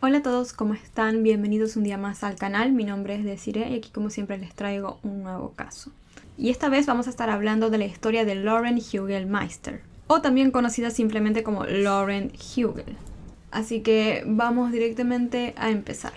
Hola a todos, ¿cómo están? Bienvenidos un día más al canal. Mi nombre es Desiree y aquí como siempre les traigo un nuevo caso. Y esta vez vamos a estar hablando de la historia de Lauren Hugelmeister, o también conocida simplemente como Lauren Hugel. Así que vamos directamente a empezar.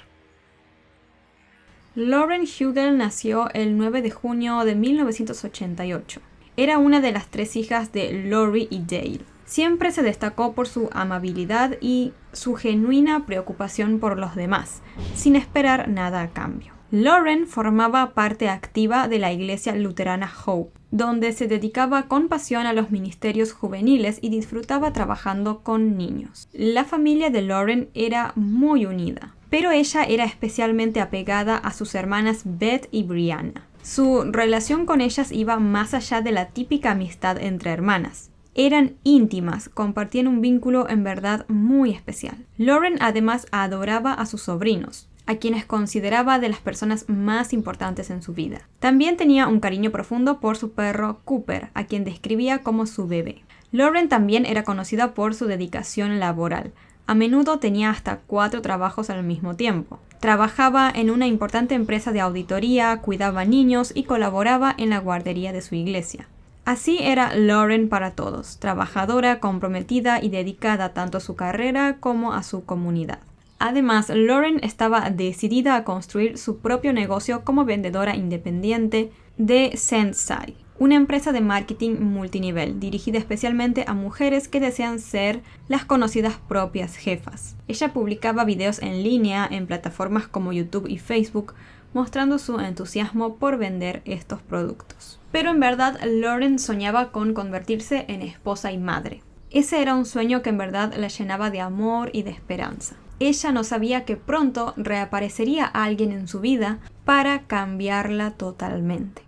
Lauren Hugel nació el 9 de junio de 1988. Era una de las 3 hijas de Lori y Dale. Siempre se destacó por su amabilidad y su genuina preocupación por los demás, sin esperar nada a cambio. Lauren formaba parte activa de la iglesia luterana Hope, donde se dedicaba con pasión a los ministerios juveniles y disfrutaba trabajando con niños. La familia de Lauren era muy unida, pero ella era especialmente apegada a sus hermanas Beth y Brianna. Su relación con ellas iba más allá de la típica amistad entre hermanas. Eran íntimas, compartían un vínculo en verdad muy especial. Lauren además adoraba a sus sobrinos, a quienes consideraba de las personas más importantes en su vida. También tenía un cariño profundo por su perro Cooper, a quien describía como su bebé. Lauren también era conocida por su dedicación laboral. A menudo tenía hasta 4 trabajos al mismo tiempo. Trabajaba en una importante empresa de auditoría, cuidaba niños y colaboraba en la guardería de su iglesia. Así era Lauren para todos, trabajadora, comprometida y dedicada tanto a su carrera como a su comunidad. Además, Lauren estaba decidida a construir su propio negocio como vendedora independiente de Sensei, una empresa de marketing multinivel dirigida especialmente a mujeres que desean ser las conocidas propias jefas. Ella publicaba videos en línea en plataformas como YouTube y Facebook, mostrando su entusiasmo por vender estos productos. Pero en verdad, Lauren soñaba con convertirse en esposa y madre. Ese era un sueño que en verdad la llenaba de amor y de esperanza. Ella no sabía que pronto reaparecería alguien en su vida para cambiarla totalmente.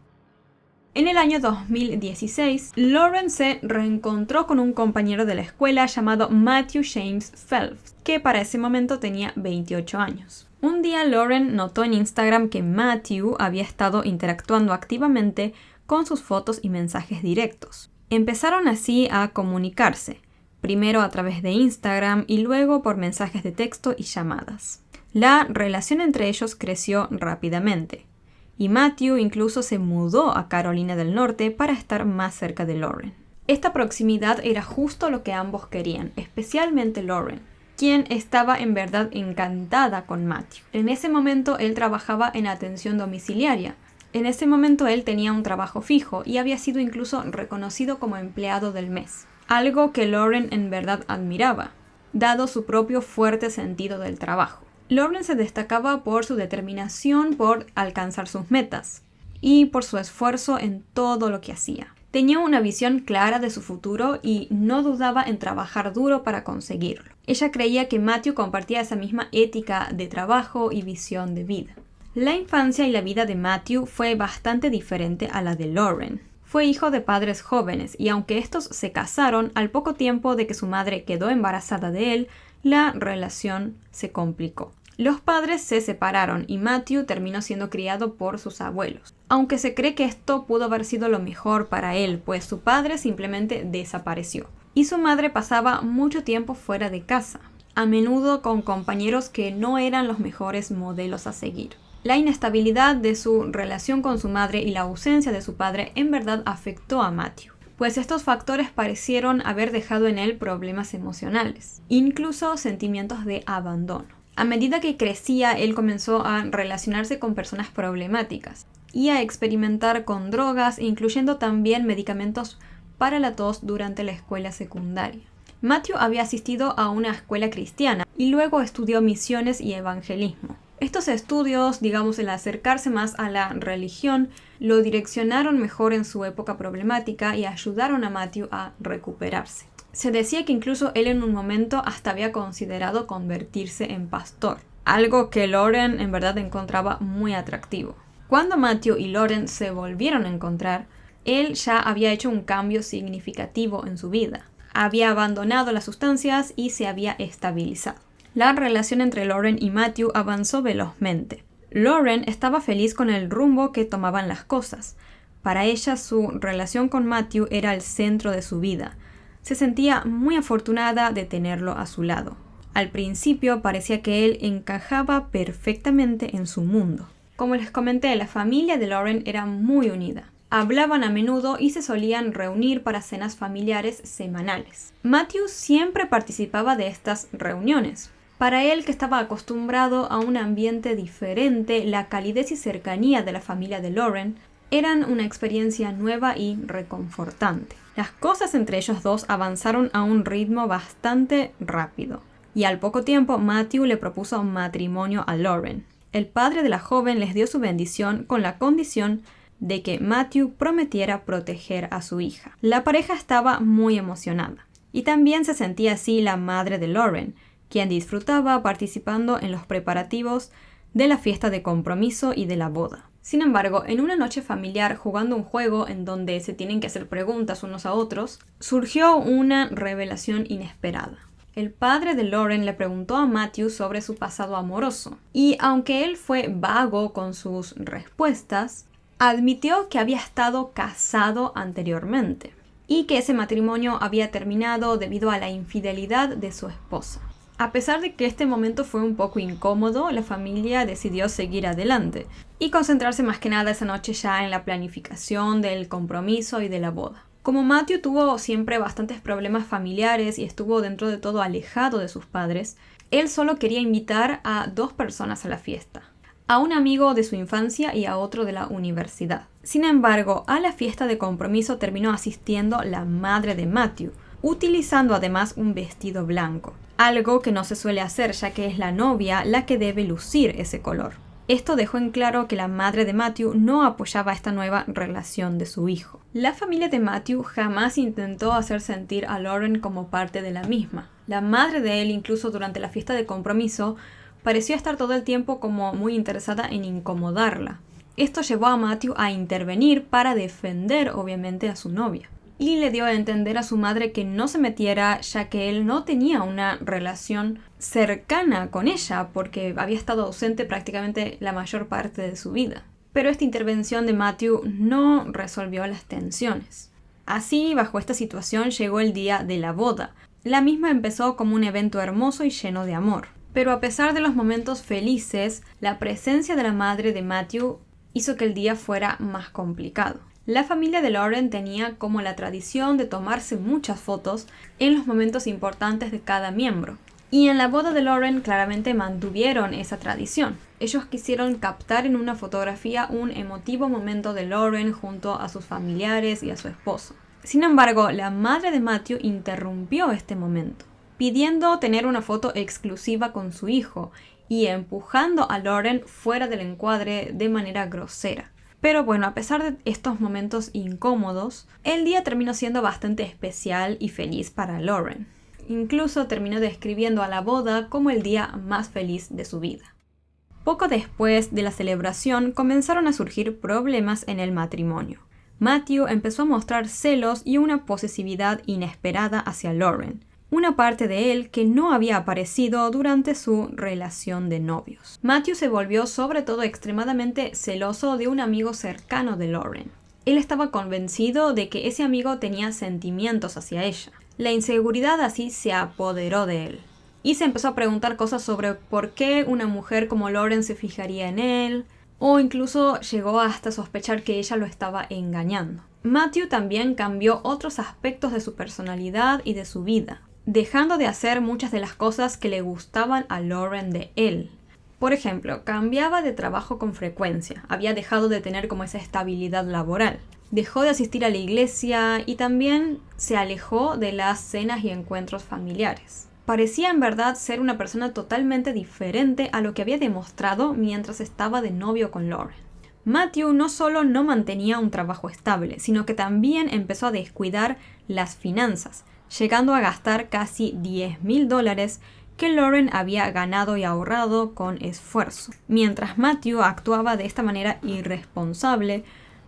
En el año 2016, Lauren se reencontró con un compañero de la escuela llamado Matthew James Phelps, que para ese momento tenía 28 años. Un día Lauren notó en Instagram que Matthew había estado interactuando activamente con sus fotos y mensajes directos. Empezaron así a comunicarse, primero a través de Instagram y luego por mensajes de texto y llamadas. La relación entre ellos creció rápidamente, y Matthew incluso se mudó a Carolina del Norte para estar más cerca de Lauren. Esta proximidad era justo lo que ambos querían, especialmente Lauren, quien estaba en verdad encantada con Matthew. En ese momento él trabajaba en atención domiciliaria. En ese momento él tenía un trabajo fijo y había sido incluso reconocido como empleado del mes, algo que Lauren en verdad admiraba, dado su propio fuerte sentido del trabajo. Lauren se destacaba por su determinación por alcanzar sus metas y por su esfuerzo en todo lo que hacía. Tenía una visión clara de su futuro y no dudaba en trabajar duro para conseguirlo. Ella creía que Matthew compartía esa misma ética de trabajo y visión de vida. La infancia y la vida de Matthew fue bastante diferente a la de Lauren. Fue hijo de padres jóvenes y aunque estos se casaron, al poco tiempo de que su madre quedó embarazada de él, la relación se complicó. Los padres se separaron y Matthew terminó siendo criado por sus abuelos. Aunque se cree que esto pudo haber sido lo mejor para él, pues su padre simplemente desapareció. Y su madre pasaba mucho tiempo fuera de casa, a menudo con compañeros que no eran los mejores modelos a seguir. La inestabilidad de su relación con su madre y la ausencia de su padre en verdad afectó a Matthew, pues estos factores parecieron haber dejado en él problemas emocionales, incluso sentimientos de abandono. A medida que crecía, él comenzó a relacionarse con personas problemáticas y a experimentar con drogas, incluyendo también medicamentos para la tos durante la escuela secundaria. Matthew había asistido a una escuela cristiana y luego estudió misiones y evangelismo. Estos estudios, el acercarse más a la religión, lo direccionaron mejor en su época problemática y ayudaron a Matthew a recuperarse. Se decía que incluso él en un momento hasta había considerado convertirse en pastor, algo que Lauren en verdad encontraba muy atractivo. Cuando Matthew y Lauren se volvieron a encontrar, él ya había hecho un cambio significativo en su vida. Había abandonado las sustancias y se había estabilizado. La relación entre Lauren y Matthew avanzó velozmente. Lauren estaba feliz con el rumbo que tomaban las cosas. Para ella, su relación con Matthew era el centro de su vida. Se sentía muy afortunada de tenerlo a su lado. Al principio parecía que él encajaba perfectamente en su mundo. Como les comenté, la familia de Lauren era muy unida. Hablaban a menudo y se solían reunir para cenas familiares semanales. Matthew siempre participaba de estas reuniones. Para él, que estaba acostumbrado a un ambiente diferente, la calidez y cercanía de la familia de Lauren eran una experiencia nueva y reconfortante. Las cosas entre ellos dos avanzaron a un ritmo bastante rápido, y al poco tiempo Matthew le propuso un matrimonio a Lauren. El padre de la joven les dio su bendición con la condición de que Matthew prometiera proteger a su hija. La pareja estaba muy emocionada, y también se sentía así la madre de Lauren, quien disfrutaba participando en los preparativos de la fiesta de compromiso y de la boda. Sin embargo, en una noche familiar jugando un juego en donde se tienen que hacer preguntas unos a otros, surgió una revelación inesperada. El padre de Lauren le preguntó a Matthew sobre su pasado amoroso, y aunque él fue vago con sus respuestas, admitió que había estado casado anteriormente y que ese matrimonio había terminado debido a la infidelidad de su esposa. A pesar de que este momento fue un poco incómodo, la familia decidió seguir adelante y concentrarse más que nada esa noche ya en la planificación del compromiso y de la boda. Como Matthew tuvo siempre bastantes problemas familiares y estuvo dentro de todo alejado de sus padres, él solo quería invitar a 2 personas a la fiesta: a un amigo de su infancia y a otro de la universidad. Sin embargo, a la fiesta de compromiso terminó asistiendo la madre de Matthew, utilizando además un vestido blanco, algo que no se suele hacer ya que es la novia la que debe lucir ese color. Esto dejó en claro que la madre de Matthew no apoyaba esta nueva relación de su hijo. La familia de Matthew jamás intentó hacer sentir a Lauren como parte de la misma. La madre de él, incluso durante la fiesta de compromiso, pareció estar todo el tiempo como muy interesada en incomodarla. Esto llevó a Matthew a intervenir para defender, obviamente, a su novia. Y le dio a entender a su madre que no se metiera, ya que él no tenía una relación cercana con ella, porque había estado ausente prácticamente la mayor parte de su vida. Pero esta intervención de Matthew no resolvió las tensiones. Así, bajo esta situación, llegó el día de la boda. La misma empezó como un evento hermoso y lleno de amor. Pero a pesar de los momentos felices, la presencia de la madre de Matthew hizo que el día fuera más complicado. La familia de Lauren tenía como la tradición de tomarse muchas fotos en los momentos importantes de cada miembro. Y en la boda de Lauren claramente mantuvieron esa tradición. Ellos quisieron captar en una fotografía un emotivo momento de Lauren junto a sus familiares y a su esposo. Sin embargo, la madre de Matthew interrumpió este momento, pidiendo tener una foto exclusiva con su hijo y empujando a Lauren fuera del encuadre de manera grosera. Pero bueno, a pesar de estos momentos incómodos, el día terminó siendo bastante especial y feliz para Lauren. Incluso terminó describiendo a la boda como el día más feliz de su vida. Poco después de la celebración comenzaron a surgir problemas en el matrimonio. Matthew empezó a mostrar celos y una posesividad inesperada hacia Lauren, una parte de él que no había aparecido durante su relación de novios. Matthew se volvió sobre todo extremadamente celoso de un amigo cercano de Lauren. Él estaba convencido de que ese amigo tenía sentimientos hacia ella. La inseguridad así se apoderó de él. Y se empezó a preguntar cosas sobre por qué una mujer como Lauren se fijaría en él, o incluso llegó hasta sospechar que ella lo estaba engañando. Matthew también cambió otros aspectos de su personalidad y de su vida, dejando de hacer muchas de las cosas que le gustaban a Lauren de él. Por ejemplo, cambiaba de trabajo con frecuencia, había dejado de tener como esa estabilidad laboral, dejó de asistir a la iglesia y también se alejó de las cenas y encuentros familiares. Parecía en verdad ser una persona totalmente diferente a lo que había demostrado mientras estaba de novio con Lauren. Matthew no solo no mantenía un trabajo estable, sino que también empezó a descuidar las finanzas, llegando a gastar casi $10,000 que Lauren había ganado y ahorrado con esfuerzo. Mientras Matthew actuaba de esta manera irresponsable,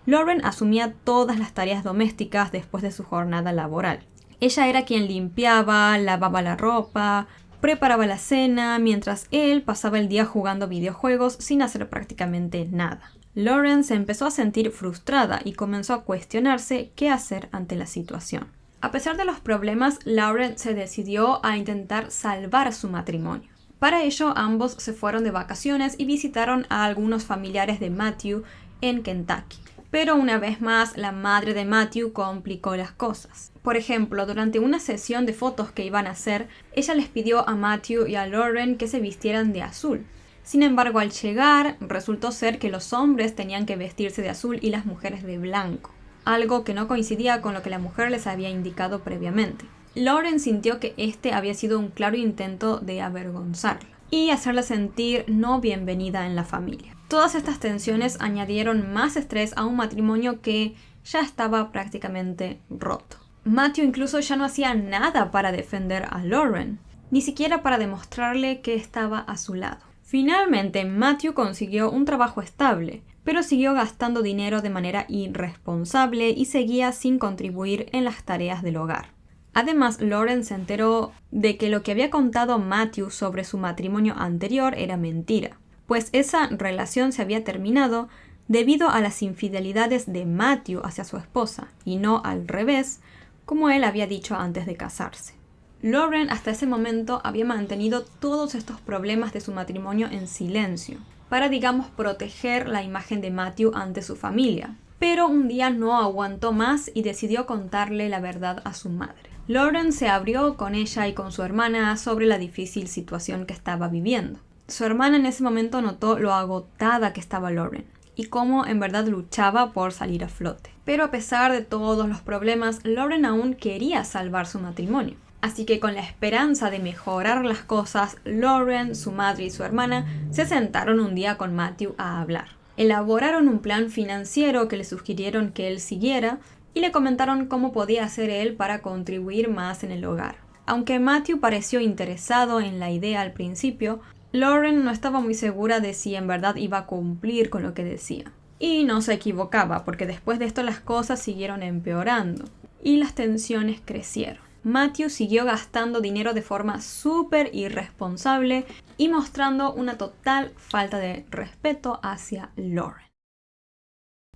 Lauren asumía todas las tareas domésticas después de su jornada laboral. Ella era quien limpiaba, lavaba la ropa, preparaba la cena, mientras él pasaba el día jugando videojuegos sin hacer prácticamente nada. Lauren se empezó a sentir frustrada y comenzó a cuestionarse qué hacer ante la situación. A pesar de los problemas, Lauren se decidió a intentar salvar su matrimonio. Para ello, ambos se fueron de vacaciones y visitaron a algunos familiares de Matthew en Kentucky. Pero una vez más, la madre de Matthew complicó las cosas. Por ejemplo, durante una sesión de fotos que iban a hacer, ella les pidió a Matthew y a Lauren que se vistieran de azul. Sin embargo, al llegar, resultó ser que los hombres tenían que vestirse de azul y las mujeres de blanco, algo que no coincidía con lo que la mujer les había indicado previamente. Lauren sintió que este había sido un claro intento de avergonzarla y hacerla sentir no bienvenida en la familia. Todas estas tensiones añadieron más estrés a un matrimonio que ya estaba prácticamente roto. Matthew incluso ya no hacía nada para defender a Lauren, ni siquiera para demostrarle que estaba a su lado. Finalmente, Matthew consiguió un trabajo estable, pero siguió gastando dinero de manera irresponsable y seguía sin contribuir en las tareas del hogar. Además, Lauren se enteró de que lo que había contado Matthew sobre su matrimonio anterior era mentira, pues esa relación se había terminado debido a las infidelidades de Matthew hacia su esposa, y no al revés, como él había dicho antes de casarse. Lauren hasta ese momento había mantenido todos estos problemas de su matrimonio en silencio, para, digamos, proteger la imagen de Matthew ante su familia. Pero un día no aguantó más y decidió contarle la verdad a su madre. Lauren se abrió con ella y con su hermana sobre la difícil situación que estaba viviendo. Su hermana en ese momento notó lo agotada que estaba Lauren y cómo en verdad luchaba por salir a flote. Pero a pesar de todos los problemas, Lauren aún quería salvar su matrimonio. Así que con la esperanza de mejorar las cosas, Lauren, su madre y su hermana se sentaron un día con Matthew a hablar. Elaboraron un plan financiero que le sugirieron que él siguiera y le comentaron cómo podía hacer él para contribuir más en el hogar. Aunque Matthew pareció interesado en la idea al principio, Lauren no estaba muy segura de si en verdad iba a cumplir con lo que decía. Y no se equivocaba, porque después de esto las cosas siguieron empeorando y las tensiones crecieron. Matthew siguió gastando dinero de forma súper irresponsable y mostrando una total falta de respeto hacia Lauren.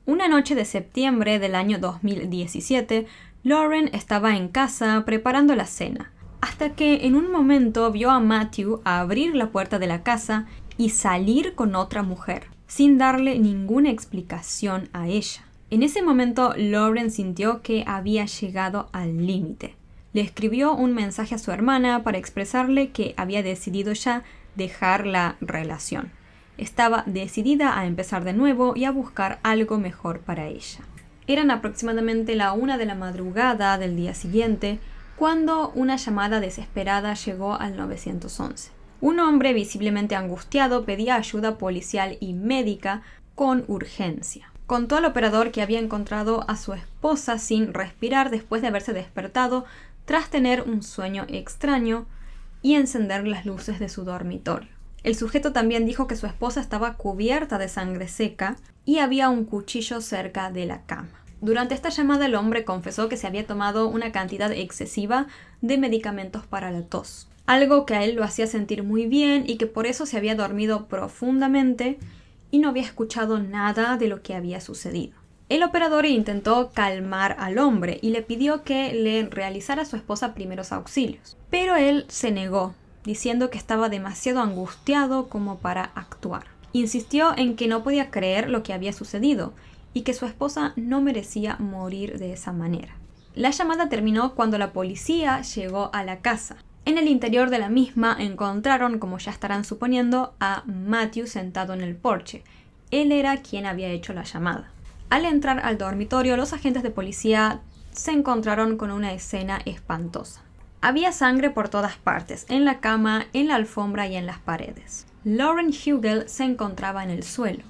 Una noche de septiembre del año 2017, Lauren estaba en casa preparando la cena, hasta que en un momento vio a Matthew abrir la puerta de la casa y salir con otra mujer, sin darle ninguna explicación a ella. En ese momento, Lauren sintió que había llegado al límite. Le escribió un mensaje a su hermana para expresarle que había decidido ya dejar la relación. Estaba decidida a empezar de nuevo y a buscar algo mejor para ella. Eran aproximadamente la 1 de la madrugada del día siguiente cuando una llamada desesperada llegó al 911. Un hombre visiblemente angustiado pedía ayuda policial y médica con urgencia. Contó al operador que había encontrado a su esposa sin respirar después de haberse despertado tras tener un sueño extraño y encender las luces de su dormitorio. El sujeto también dijo que su esposa estaba cubierta de sangre seca y había un cuchillo cerca de la cama. Durante esta llamada el hombre confesó que se había tomado una cantidad excesiva de medicamentos para la tos, algo que a él lo hacía sentir muy bien y que por eso se había dormido profundamente y no había escuchado nada de lo que había sucedido. El operador intentó calmar al hombre y le pidió que le realizara a su esposa primeros auxilios, pero él se negó, diciendo que estaba demasiado angustiado como para actuar. Insistió en que no podía creer lo que había sucedido y que su esposa no merecía morir de esa manera. La llamada terminó cuando la policía llegó a la casa. En el interior de la misma encontraron, como ya estarán suponiendo, a Matthew sentado en el porche. Él era quien había hecho la llamada. Al entrar al dormitorio, los agentes de policía se encontraron con una escena espantosa. Había sangre por todas partes, en la cama, en la alfombra y en las paredes. Lauren Hugill se encontraba en el suelo,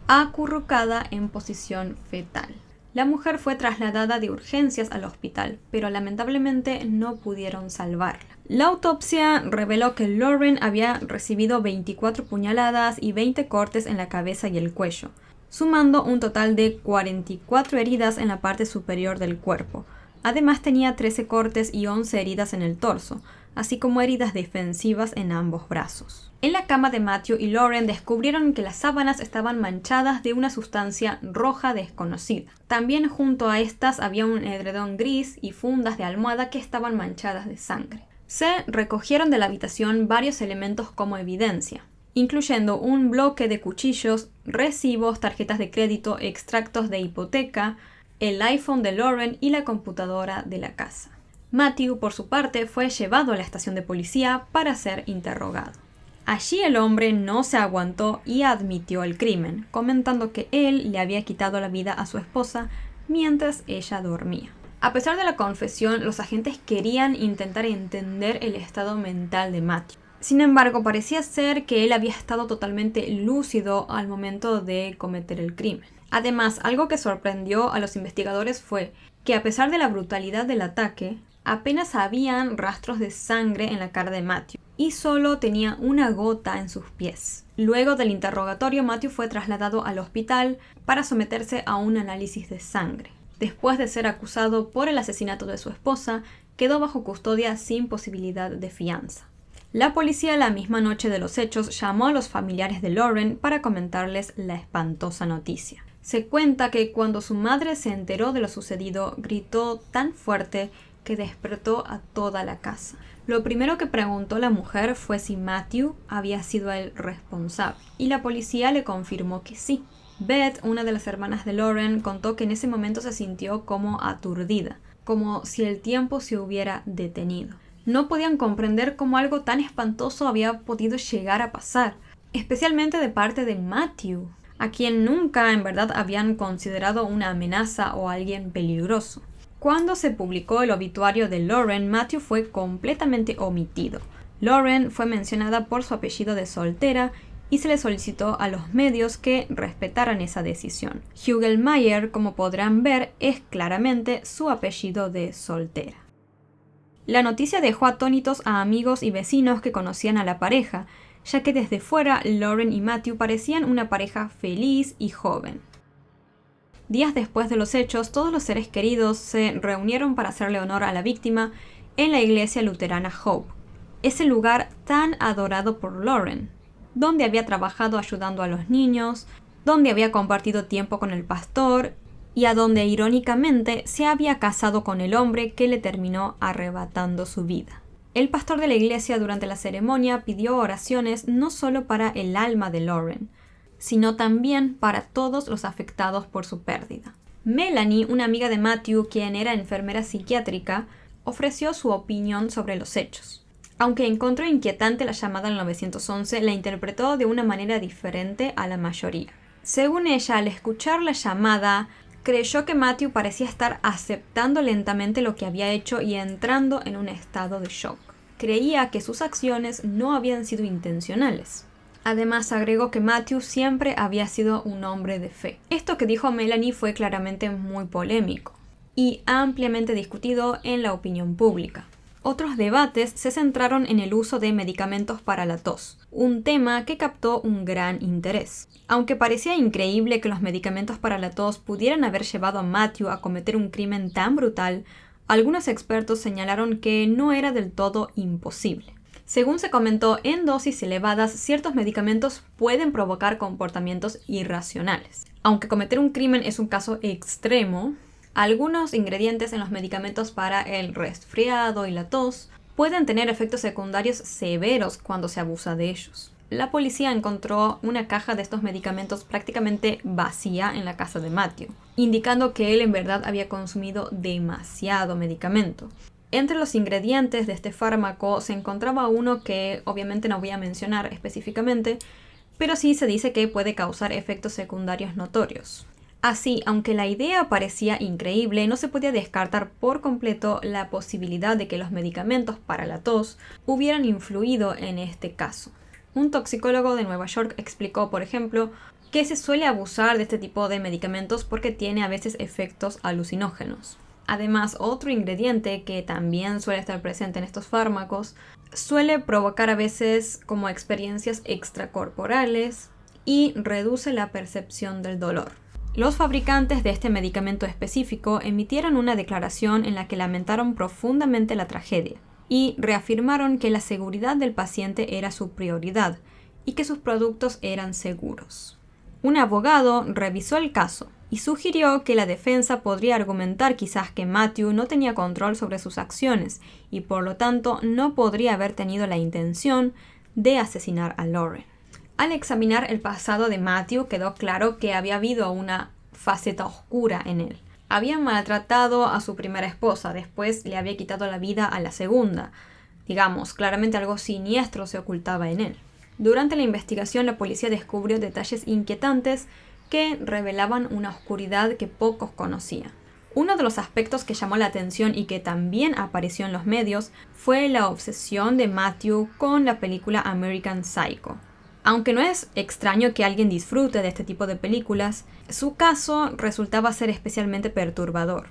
acurrucada en posición fetal. La mujer fue trasladada de urgencias al hospital, pero lamentablemente no pudieron salvarla. La autopsia reveló que Lauren había recibido 24 puñaladas y 20 cortes en la cabeza y el cuello, sumando un total de 44 heridas en la parte superior del cuerpo, Además tenía 13 cortes y 11 heridas en el torso, así como heridas defensivas en ambos brazos. En la cama de Matthew y Lauren descubrieron que las sábanas estaban manchadas de una sustancia roja desconocida. También junto a estas había un edredón gris y fundas de almohada que estaban manchadas de sangre. Se recogieron de la habitación varios elementos como evidencia, incluyendo un bloque de cuchillos, recibos, tarjetas de crédito, extractos de hipoteca, el iPhone de Lauren y la computadora de la casa. Matthew, por su parte, fue llevado a la estación de policía para ser interrogado. Allí el hombre no se aguantó y admitió el crimen, comentando que él le había quitado la vida a su esposa mientras ella dormía. A pesar de la confesión, los agentes querían intentar entender el estado mental de Matthew. Sin embargo, parecía ser que él había estado totalmente lúcido al momento de cometer el crimen. Además, algo que sorprendió a los investigadores fue que a pesar de la brutalidad del ataque, apenas habían rastros de sangre en la cara de Matthew y solo tenía una gota en sus pies. Luego del interrogatorio, Matthew fue trasladado al hospital para someterse a un análisis de sangre. Después de ser acusado por el asesinato de su esposa, quedó bajo custodia sin posibilidad de fianza. La policía la misma noche de los hechos llamó a los familiares de Lauren para comentarles la espantosa noticia. Se cuenta que cuando su madre se enteró de lo sucedido, gritó tan fuerte que despertó a toda la casa. Lo primero que preguntó la mujer fue si Matthew había sido el responsable, y la policía le confirmó que sí. Beth, una de las hermanas de Lauren, contó que en ese momento se sintió como aturdida, como si el tiempo se hubiera detenido. No podían comprender cómo algo tan espantoso había podido llegar a pasar, especialmente de parte de Matthew, a quien nunca en verdad habían considerado una amenaza o alguien peligroso. Cuando se publicó el obituario de Lauren, Matthew fue completamente omitido. Lauren fue mencionada por su apellido de soltera y se le solicitó a los medios que respetaran esa decisión. Hugelmeyer, como podrán ver, es claramente su apellido de soltera. La noticia dejó atónitos a amigos y vecinos que conocían a la pareja, ya que desde fuera Lauren y Matthew parecían una pareja feliz y joven. Días después de los hechos, todos los seres queridos se reunieron para hacerle honor a la víctima en la iglesia luterana Hope, ese lugar tan adorado por Lauren, donde había trabajado ayudando a los niños, donde había compartido tiempo con el pastor y a donde irónicamente se había casado con el hombre que le terminó arrebatando su vida. El pastor de la iglesia durante la ceremonia pidió oraciones no solo para el alma de Lauren, sino también para todos los afectados por su pérdida. Melanie, una amiga de Matthew, quien era enfermera psiquiátrica, ofreció su opinión sobre los hechos. Aunque encontró inquietante la llamada al 911, la interpretó de una manera diferente a la mayoría. Según ella, al escuchar la llamada, creyó que Matthew parecía estar aceptando lentamente lo que había hecho y entrando en un estado de shock. Creía que sus acciones no habían sido intencionales. Además, agregó que Matthew siempre había sido un hombre de fe. Esto que dijo Melanie fue claramente muy polémico y ampliamente discutido en la opinión pública. Otros debates se centraron en el uso de medicamentos para la tos, un tema que captó un gran interés. Aunque parecía increíble que los medicamentos para la tos pudieran haber llevado a Matthew a cometer un crimen tan brutal, algunos expertos señalaron que no era del todo imposible. Según se comentó, en dosis elevadas, ciertos medicamentos pueden provocar comportamientos irracionales. Aunque cometer un crimen es un caso extremo, algunos ingredientes en los medicamentos para el resfriado y la tos pueden tener efectos secundarios severos cuando se abusa de ellos. La policía encontró una caja de estos medicamentos prácticamente vacía en la casa de Matthew, indicando que él en verdad había consumido demasiado medicamento. Entre los ingredientes de este fármaco se encontraba uno que obviamente no voy a mencionar específicamente, pero sí se dice que puede causar efectos secundarios notorios. Así, aunque la idea parecía increíble, no se podía descartar por completo la posibilidad de que los medicamentos para la tos hubieran influido en este caso. Un toxicólogo de Nueva York explicó, por ejemplo, que se suele abusar de este tipo de medicamentos porque tiene a veces efectos alucinógenos. Además, otro ingrediente que también suele estar presente en estos fármacos suele provocar a veces como experiencias extracorporales y reduce la percepción del dolor. Los fabricantes de este medicamento específico emitieron una declaración en la que lamentaron profundamente la tragedia y reafirmaron que la seguridad del paciente era su prioridad y que sus productos eran seguros. Un abogado revisó el caso y sugirió que la defensa podría argumentar quizás que Matthew no tenía control sobre sus acciones y por lo tanto no podría haber tenido la intención de asesinar a Lauren. Al examinar el pasado de Matthew quedó claro que había habido una faceta oscura en él. Había maltratado a su primera esposa, después le había quitado la vida a la segunda. Digamos, claramente algo siniestro se ocultaba en él. Durante la investigación, la policía descubrió detalles inquietantes que revelaban una oscuridad que pocos conocían. Uno de los aspectos que llamó la atención y que también apareció en los medios fue la obsesión de Matthew con la película American Psycho. Aunque no es extraño que alguien disfrute de este tipo de películas, su caso resultaba ser especialmente perturbador.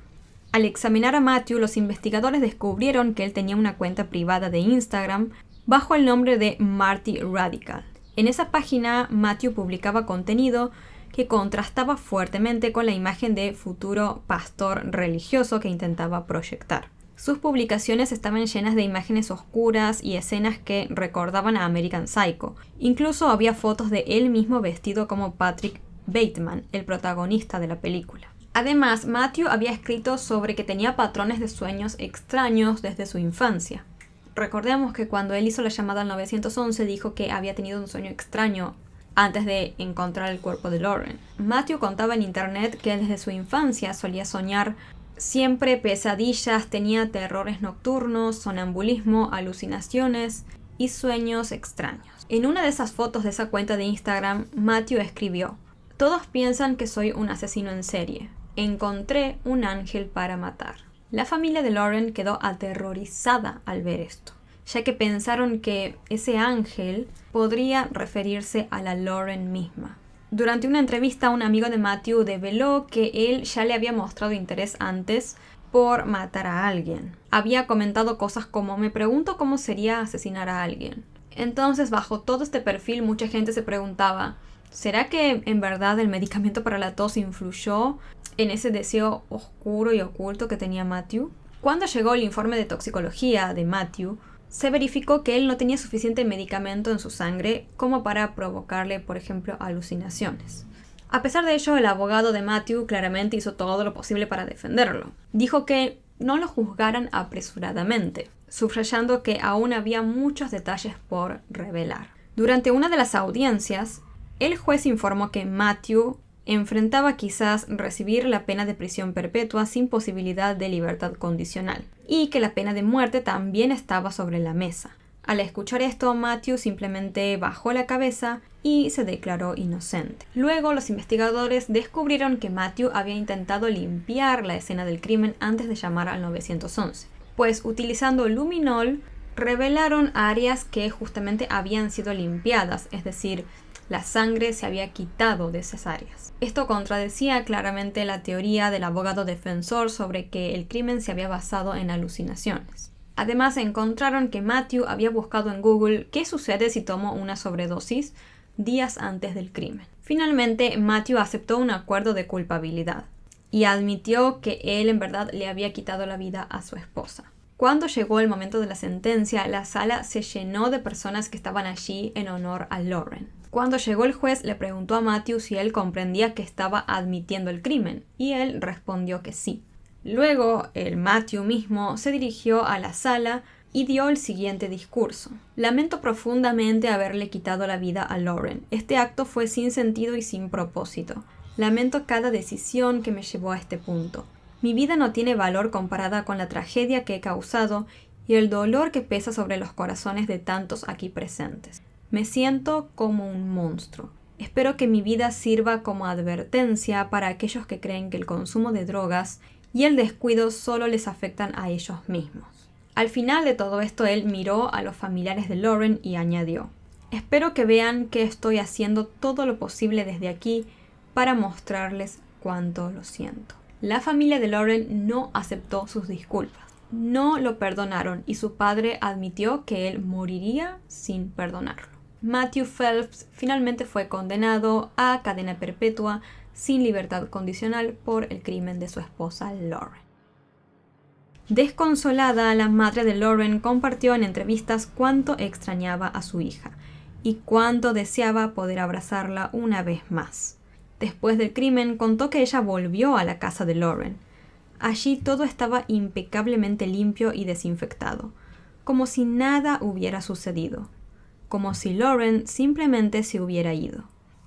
Al examinar a Matthew, los investigadores descubrieron que él tenía una cuenta privada de Instagram bajo el nombre de Marty Radical. En esa página, Matthew publicaba contenido que contrastaba fuertemente con la imagen de futuro pastor religioso que intentaba proyectar. Sus publicaciones estaban llenas de imágenes oscuras y escenas que recordaban a American Psycho. Incluso había fotos de él mismo vestido como Patrick Bateman, el protagonista de la película. Además, Matthew había escrito sobre que tenía patrones de sueños extraños desde su infancia. Recordemos que cuando él hizo la llamada al 911 dijo que había tenido un sueño extraño antes de encontrar el cuerpo de Lauren. Matthew contaba en internet que desde su infancia solía soñar siempre pesadillas, tenía terrores nocturnos, sonambulismo, alucinaciones y sueños extraños. En una de esas fotos de esa cuenta de Instagram, Matthew escribió: "Todos piensan que soy un asesino en serie. Encontré un ángel para matar". La familia de Lauren quedó aterrorizada al ver esto, ya que pensaron que ese ángel podría referirse a la Lauren misma. Durante una entrevista, un amigo de Matthew develó que él ya le había mostrado interés antes por matar a alguien. Había comentado cosas como: "Me pregunto cómo sería asesinar a alguien". Entonces, bajo todo este perfil, mucha gente se preguntaba: ¿será que en verdad el medicamento para la tos influyó en ese deseo oscuro y oculto que tenía Matthew? Cuando llegó el informe de toxicología de Matthew, se verificó que él no tenía suficiente medicamento en su sangre como para provocarle, por ejemplo, alucinaciones. A pesar de ello, el abogado de Matthew claramente hizo todo lo posible para defenderlo. Dijo que no lo juzgaran apresuradamente, subrayando que aún había muchos detalles por revelar. Durante una de las audiencias, el juez informó que Matthew enfrentaba quizás recibir la pena de prisión perpetua sin posibilidad de libertad condicional, y que la pena de muerte también estaba sobre la mesa. Al escuchar esto, Matthew simplemente bajó la cabeza y se declaró inocente. Luego, los investigadores descubrieron que Matthew había intentado limpiar la escena del crimen antes de llamar al 911, pues utilizando luminol revelaron áreas que justamente habían sido limpiadas, es decir, la sangre se había quitado de esas áreas. Esto contradecía claramente la teoría del abogado defensor sobre que el crimen se había basado en alucinaciones. Además, encontraron que Matthew había buscado en Google qué sucede si tomo una sobredosis días antes del crimen. Finalmente, Matthew aceptó un acuerdo de culpabilidad y admitió que él en verdad le había quitado la vida a su esposa. Cuando llegó el momento de la sentencia, la sala se llenó de personas que estaban allí en honor a Lauren. Cuando llegó el juez, le preguntó a Matthew si él comprendía que estaba admitiendo el crimen, y él respondió que sí. Luego, el Matthew mismo se dirigió a la sala y dio el siguiente discurso: "Lamento profundamente haberle quitado la vida a Lauren. Este acto fue sin sentido y sin propósito. Lamento cada decisión que me llevó a este punto. Mi vida no tiene valor comparada con la tragedia que he causado y el dolor que pesa sobre los corazones de tantos aquí presentes. Me siento como un monstruo. Espero que mi vida sirva como advertencia para aquellos que creen que el consumo de drogas y el descuido solo les afectan a ellos mismos". Al final de todo esto, él miró a los familiares de Lauren y añadió: "Espero que vean que estoy haciendo todo lo posible desde aquí para mostrarles cuánto lo siento". La familia de Lauren no aceptó sus disculpas. No lo perdonaron y su padre admitió que él moriría sin perdonarlo. Matthew Phelps finalmente fue condenado a cadena perpetua sin libertad condicional por el crimen de su esposa Lauren. Desconsolada, la madre de Lauren compartió en entrevistas cuánto extrañaba a su hija y cuánto deseaba poder abrazarla una vez más. Después del crimen, contó que ella volvió a la casa de Lauren. Allí todo estaba impecablemente limpio y desinfectado, como si nada hubiera sucedido, como si Lauren simplemente se hubiera ido.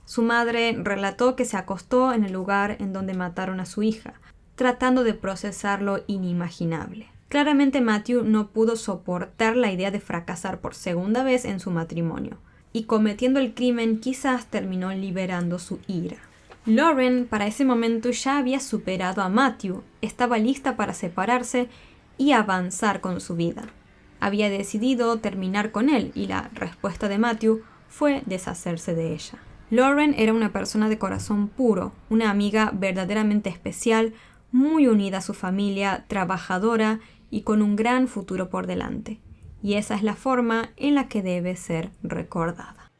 Su madre relató que se acostó en el lugar en donde mataron a su hija, tratando de procesar lo inimaginable. Claramente Matthew no pudo soportar la idea de fracasar por segunda vez en su matrimonio, y cometiendo el crimen quizás terminó liberando su ira. Lauren para ese momento ya había superado a Matthew, estaba lista para separarse y avanzar con su vida. Había decidido terminar con él y la respuesta de Matthew fue deshacerse de ella. Lauren era una persona de corazón puro, una amiga verdaderamente especial, muy unida a su familia, trabajadora y con un gran futuro por delante. Y esa es la forma en la que debe ser recordada.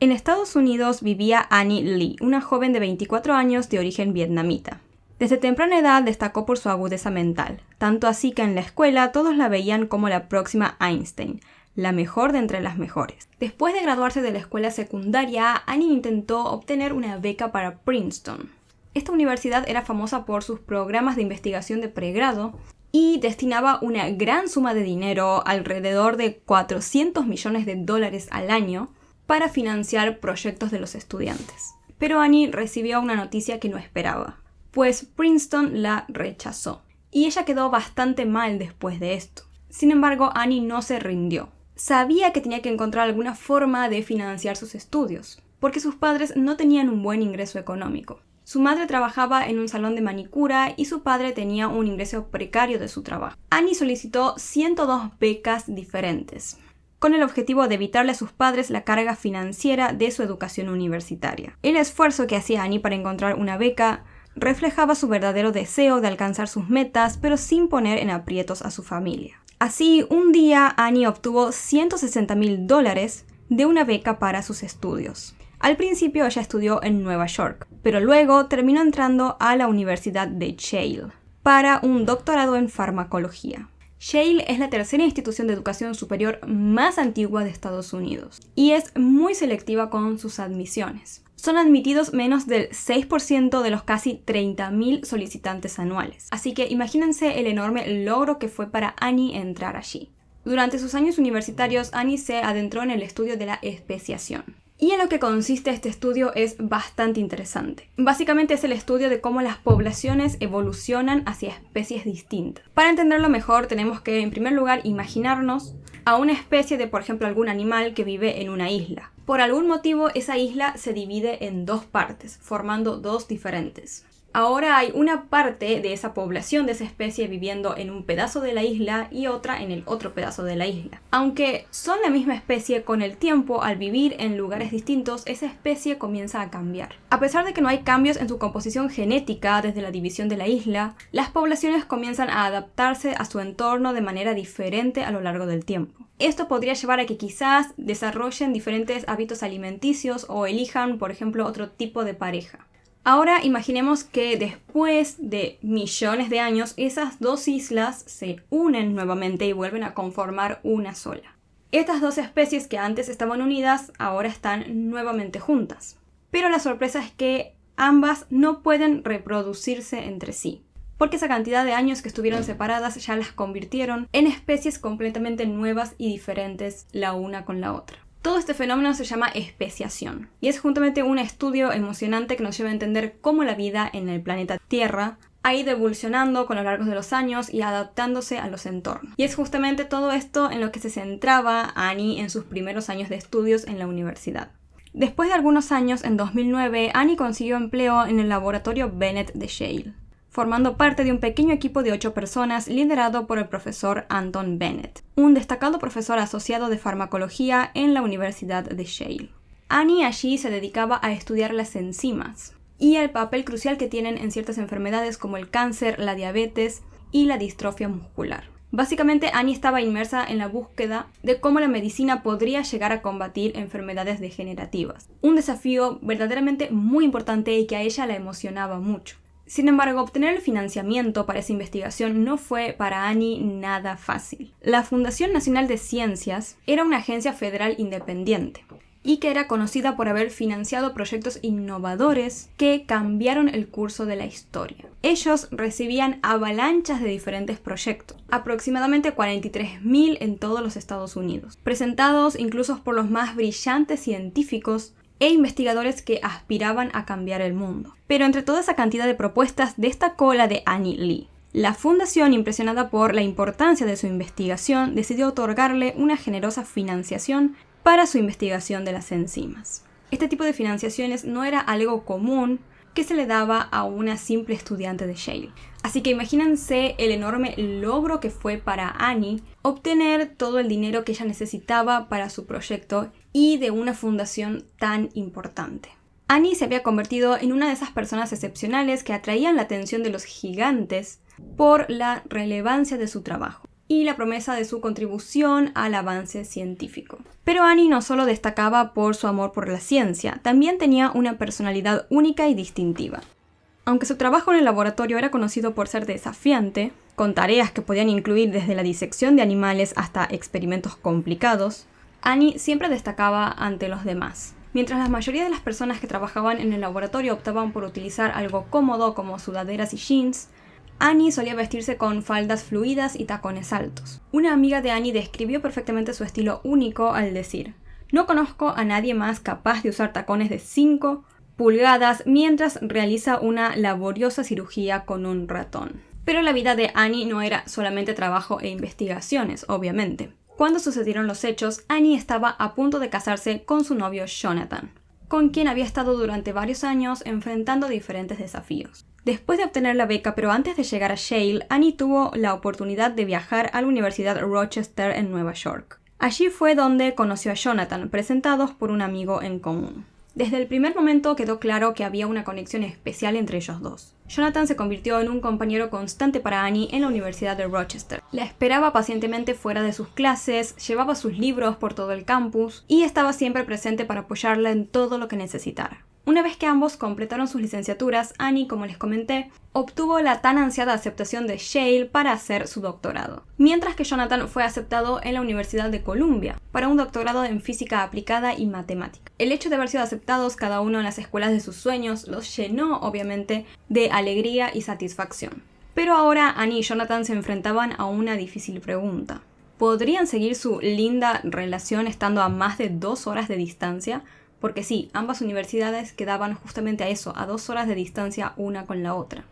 En Estados Unidos vivía Annie Lee, una joven de 24 años de origen vietnamita. Desde temprana edad destacó por su agudeza mental, tanto así que en la escuela todos la veían como la próxima Einstein, la mejor de entre las mejores. Después de graduarse de la escuela secundaria, Annie intentó obtener una beca para Princeton. Esta universidad era famosa por sus programas de investigación de pregrado y destinaba una gran suma de dinero, alrededor de $400 millones al año, para financiar proyectos de los estudiantes. Pero Annie recibió una noticia que no esperaba, pues Princeton la rechazó, y ella quedó bastante mal después de esto. Sin embargo, Annie no se rindió. Sabía que tenía que encontrar alguna forma de financiar sus estudios, porque sus padres no tenían un buen ingreso económico. Su madre trabajaba en un salón de manicura y su padre tenía un ingreso precario de su trabajo. Annie solicitó 102 becas diferentes, con el objetivo de evitarle a sus padres la carga financiera de su educación universitaria. El esfuerzo que hacía Annie para encontrar una beca reflejaba su verdadero deseo de alcanzar sus metas, pero sin poner en aprietos a su familia. Así, un día Annie obtuvo $160,000 de una beca para sus estudios. Al principio ella estudió en Nueva York, pero luego terminó entrando a la Universidad de Yale para un doctorado en farmacología. Yale es la tercera institución de educación superior más antigua de Estados Unidos y es muy selectiva con sus admisiones. Son admitidos menos del 6% de los casi 30,000 solicitantes anuales. Así que imagínense el enorme logro que fue para Annie entrar allí. Durante sus años universitarios, Annie se adentró en el estudio de la especiación. Y en lo que consiste este estudio es bastante interesante. Básicamente es el estudio de cómo las poblaciones evolucionan hacia especies distintas. Para entenderlo mejor tenemos que, en primer lugar, imaginarnos a una especie de, por ejemplo, algún animal que vive en una isla. Por algún motivo esa isla se divide en dos partes, formando dos diferentes. Ahora hay una parte de esa población de esa especie viviendo en un pedazo de la isla y otra en el otro pedazo de la isla. Aunque son la misma especie, con el tiempo, al vivir en lugares distintos, esa especie comienza a cambiar. A pesar de que no hay cambios en su composición genética desde la división de la isla, las poblaciones comienzan a adaptarse a su entorno de manera diferente a lo largo del tiempo. Esto podría llevar a que quizás desarrollen diferentes hábitos alimenticios o elijan, por ejemplo, otro tipo de pareja. Ahora imaginemos que después de millones de años, esas dos islas se unen nuevamente y vuelven a conformar una sola. Estas dos especies que antes estaban unidas, ahora están nuevamente juntas. Pero la sorpresa es que ambas no pueden reproducirse entre sí, porque esa cantidad de años que estuvieron separadas ya las convirtieron en especies completamente nuevas y diferentes la una con la otra. Todo este fenómeno se llama especiación y es justamente un estudio emocionante que nos lleva a entender cómo la vida en el planeta Tierra ha ido evolucionando con lo largo de los años y adaptándose a los entornos. Y es justamente todo esto en lo que se centraba Annie en sus primeros años de estudios en la universidad. Después de algunos años, en 2009, Annie consiguió empleo en el laboratorio Bennett de Yale, formando parte de un pequeño equipo de 8 personas liderado por el profesor Anton Bennett, un destacado profesor asociado de farmacología en la Universidad de Yale. Annie allí se dedicaba a estudiar las enzimas y el papel crucial que tienen en ciertas enfermedades como el cáncer, la diabetes y la distrofia muscular. Básicamente, Annie estaba inmersa en la búsqueda de cómo la medicina podría llegar a combatir enfermedades degenerativas. Un desafío verdaderamente muy importante y que a ella la emocionaba mucho. Sin embargo, obtener el financiamiento para esa investigación no fue para Annie nada fácil. La Fundación Nacional de Ciencias era una agencia federal independiente y que era conocida por haber financiado proyectos innovadores que cambiaron el curso de la historia. Ellos recibían avalanchas de diferentes proyectos, aproximadamente 43.000 en todos los Estados Unidos, presentados incluso por los más brillantes científicos e investigadores que aspiraban a cambiar el mundo. Pero entre toda esa cantidad de propuestas destacó la de Annie Lee. La fundación, impresionada por la importancia de su investigación, decidió otorgarle una generosa financiación para su investigación de las enzimas. Este tipo de financiaciones no era algo común que se le daba a una simple estudiante de Yale. Así que imagínense el enorme logro que fue para Annie obtener todo el dinero que ella necesitaba para su proyecto y de una fundación tan importante. Annie se había convertido en una de esas personas excepcionales que atraían la atención de los gigantes por la relevancia de su trabajo y la promesa de su contribución al avance científico. Pero Annie no solo destacaba por su amor por la ciencia, también tenía una personalidad única y distintiva. Aunque su trabajo en el laboratorio era conocido por ser desafiante, con tareas que podían incluir desde la disección de animales hasta experimentos complicados, Annie siempre destacaba ante los demás. Mientras la mayoría de las personas que trabajaban en el laboratorio optaban por utilizar algo cómodo como sudaderas y jeans, Annie solía vestirse con faldas fluidas y tacones altos. Una amiga de Annie describió perfectamente su estilo único al decir: "No conozco a nadie más capaz de usar tacones de 5 pulgadas mientras realiza una laboriosa cirugía con un ratón". Pero la vida de Annie no era solamente trabajo e investigaciones, obviamente. Cuando sucedieron los hechos, Annie estaba a punto de casarse con su novio Jonathan, con quien había estado durante varios años enfrentando diferentes desafíos. Después de obtener la beca, pero antes de llegar a Yale, Annie tuvo la oportunidad de viajar a la Universidad Rochester en Nueva York. Allí fue donde conoció a Jonathan, presentados por un amigo en común. Desde el primer momento quedó claro que había una conexión especial entre ellos dos. Jonathan se convirtió en un compañero constante para Annie en la Universidad de Rochester. La esperaba pacientemente fuera de sus clases, llevaba sus libros por todo el campus y estaba siempre presente para apoyarla en todo lo que necesitara. Una vez que ambos completaron sus licenciaturas, Annie, como les comenté, obtuvo la tan ansiada aceptación de Yale para hacer su doctorado, mientras que Jonathan fue aceptado en la Universidad de Columbia para un doctorado en física aplicada y matemática. El hecho de haber sido aceptados cada uno en las escuelas de sus sueños los llenó, obviamente, de alegría y satisfacción. Pero ahora Annie y Jonathan se enfrentaban a una difícil pregunta. ¿Podrían seguir su linda relación estando a más de 2 horas de distancia? Porque sí, ambas universidades quedaban justamente a eso, a 2 horas de distancia una con la otra.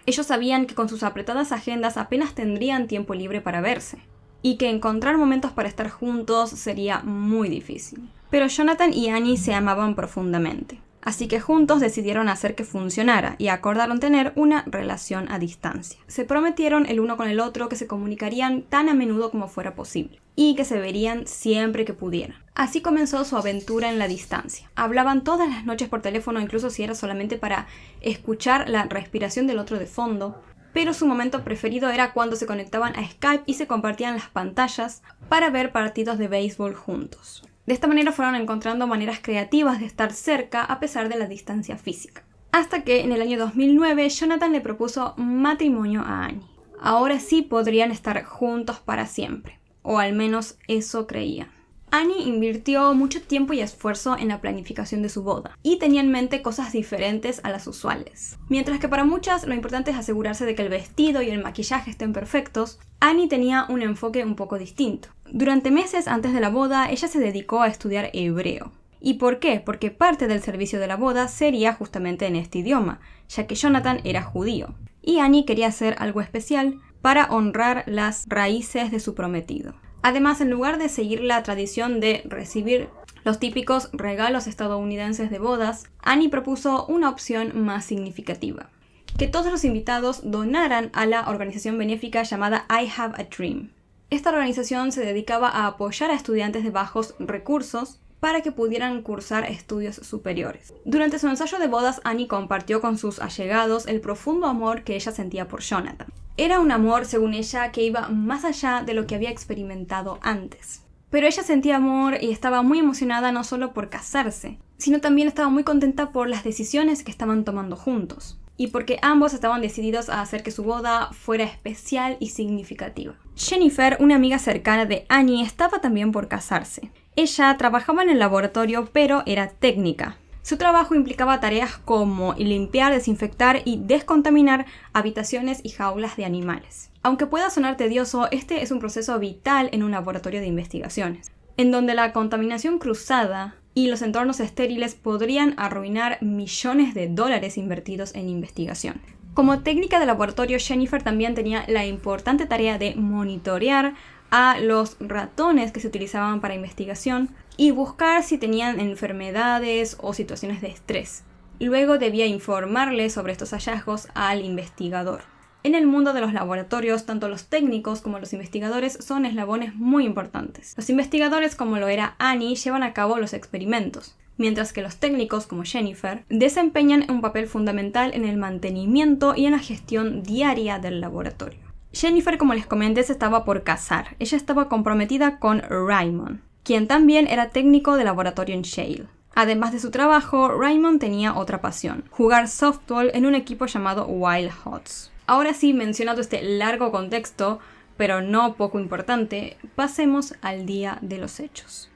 Ellos sabían que con sus apretadas agendas apenas tendrían tiempo libre para verse, y que encontrar momentos para estar juntos sería muy difícil. Pero Jonathan y Annie se amaban profundamente, así que juntos decidieron hacer que funcionara y acordaron tener una relación a distancia. Se prometieron el uno con el otro que se comunicarían tan a menudo como fuera posible, y que se verían siempre que pudieran. Así comenzó su aventura en la distancia. Hablaban todas las noches por teléfono, incluso si era solamente para escuchar la respiración del otro de fondo. Pero su momento preferido era cuando se conectaban a Skype y se compartían las pantallas para ver partidos de béisbol juntos. De esta manera fueron encontrando maneras creativas de estar cerca a pesar de la distancia física. Hasta que en el año 2009 Jonathan le propuso matrimonio a Annie. Ahora sí podrían estar juntos para siempre, o al menos eso creían. Annie invirtió mucho tiempo y esfuerzo en la planificación de su boda, y tenía en mente cosas diferentes a las usuales. Mientras que para muchas lo importante es asegurarse de que el vestido y el maquillaje estén perfectos, Annie tenía un enfoque un poco distinto. Durante meses antes de la boda, ella se dedicó a estudiar hebreo. ¿Y por qué? Porque parte del servicio de la boda sería justamente en este idioma, ya que Jonathan era judío, y Annie quería hacer algo especial para honrar las raíces de su prometido. Además, en lugar de seguir la tradición de recibir los típicos regalos estadounidenses de bodas, Annie propuso una opción más significativa: que todos los invitados donaran a la organización benéfica llamada I Have a Dream. Esta organización se dedicaba a apoyar a estudiantes de bajos recursos para que pudieran cursar estudios superiores. Durante su ensayo de bodas, Annie compartió con sus allegados el profundo amor que ella sentía por Jonathan. Era un amor, según ella, que iba más allá de lo que había experimentado antes. Pero ella sentía amor y estaba muy emocionada no solo por casarse, sino también estaba muy contenta por las decisiones que estaban tomando juntos. Y porque ambos estaban decididos a hacer que su boda fuera especial y significativa. Jennifer, una amiga cercana de Annie, estaba también por casarse. Ella trabajaba en el laboratorio, pero era técnica. Su trabajo implicaba tareas como limpiar, desinfectar y descontaminar habitaciones y jaulas de animales. Aunque pueda sonar tedioso, este es un proceso vital en un laboratorio de investigaciones, en donde la contaminación cruzada y los entornos estériles podrían arruinar millones de dólares invertidos en investigación. Como técnica de laboratorio, Jennifer también tenía la importante tarea de monitorear a los ratones que se utilizaban para investigación y buscar si tenían enfermedades o situaciones de estrés. Luego debía informarle sobre estos hallazgos al investigador. En el mundo de los laboratorios, tanto los técnicos como los investigadores son eslabones muy importantes. Los investigadores, como lo era Annie, llevan a cabo los experimentos, mientras que los técnicos, como Jennifer, desempeñan un papel fundamental en el mantenimiento y en la gestión diaria del laboratorio. Jennifer, como les comenté, se estaba por casar. Ella estaba comprometida con Raymond, quien también era técnico de laboratorio en Shale. Además de su trabajo, Raymond tenía otra pasión: jugar softball en un equipo llamado Wild Hots. Ahora sí, mencionado este largo contexto, pero no poco importante, pasemos al día de los hechos.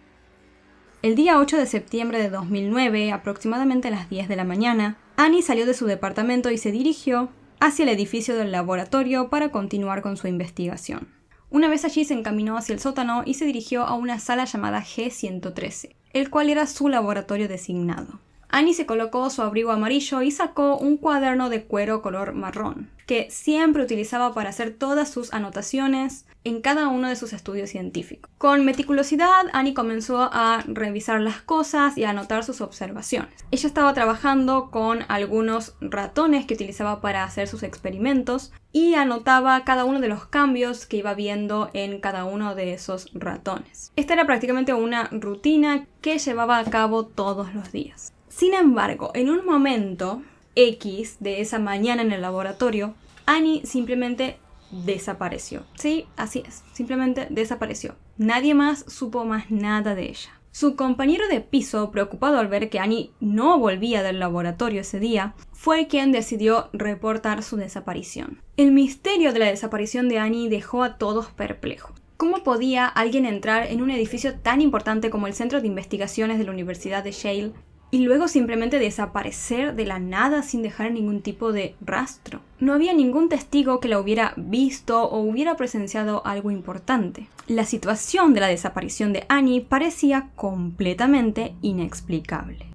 El día 8 de septiembre de 2009, aproximadamente a las 10 de la mañana, Annie salió de su departamento y se dirigió hacia el edificio del laboratorio para continuar con su investigación. Una vez allí se encaminó hacia el sótano y se dirigió a una sala llamada G113, el cual era su laboratorio designado. Annie se colocó su abrigo amarillo y sacó un cuaderno de cuero color marrón, que siempre utilizaba para hacer todas sus anotaciones en cada uno de sus estudios científicos. Con meticulosidad, Annie comenzó a revisar las cosas y a anotar sus observaciones. Ella estaba trabajando con algunos ratones que utilizaba para hacer sus experimentos y anotaba cada uno de los cambios que iba viendo en cada uno de esos ratones. Esta era prácticamente una rutina que llevaba a cabo todos los días. Sin embargo, en un momento X de esa mañana en el laboratorio, Annie simplemente desapareció. Sí, así es, simplemente desapareció. Nadie más supo más nada de ella. Su compañero de piso, preocupado al ver que Annie no volvía del laboratorio ese día, fue quien decidió reportar su desaparición. El misterio de la desaparición de Annie dejó a todos perplejos. ¿Cómo podía alguien entrar en un edificio tan importante como el Centro de Investigaciones de la Universidad de Shale y luego simplemente desaparecer de la nada sin dejar ningún tipo de rastro? No había ningún testigo que la hubiera visto o hubiera presenciado algo importante. La situación de la desaparición de Annie parecía completamente inexplicable.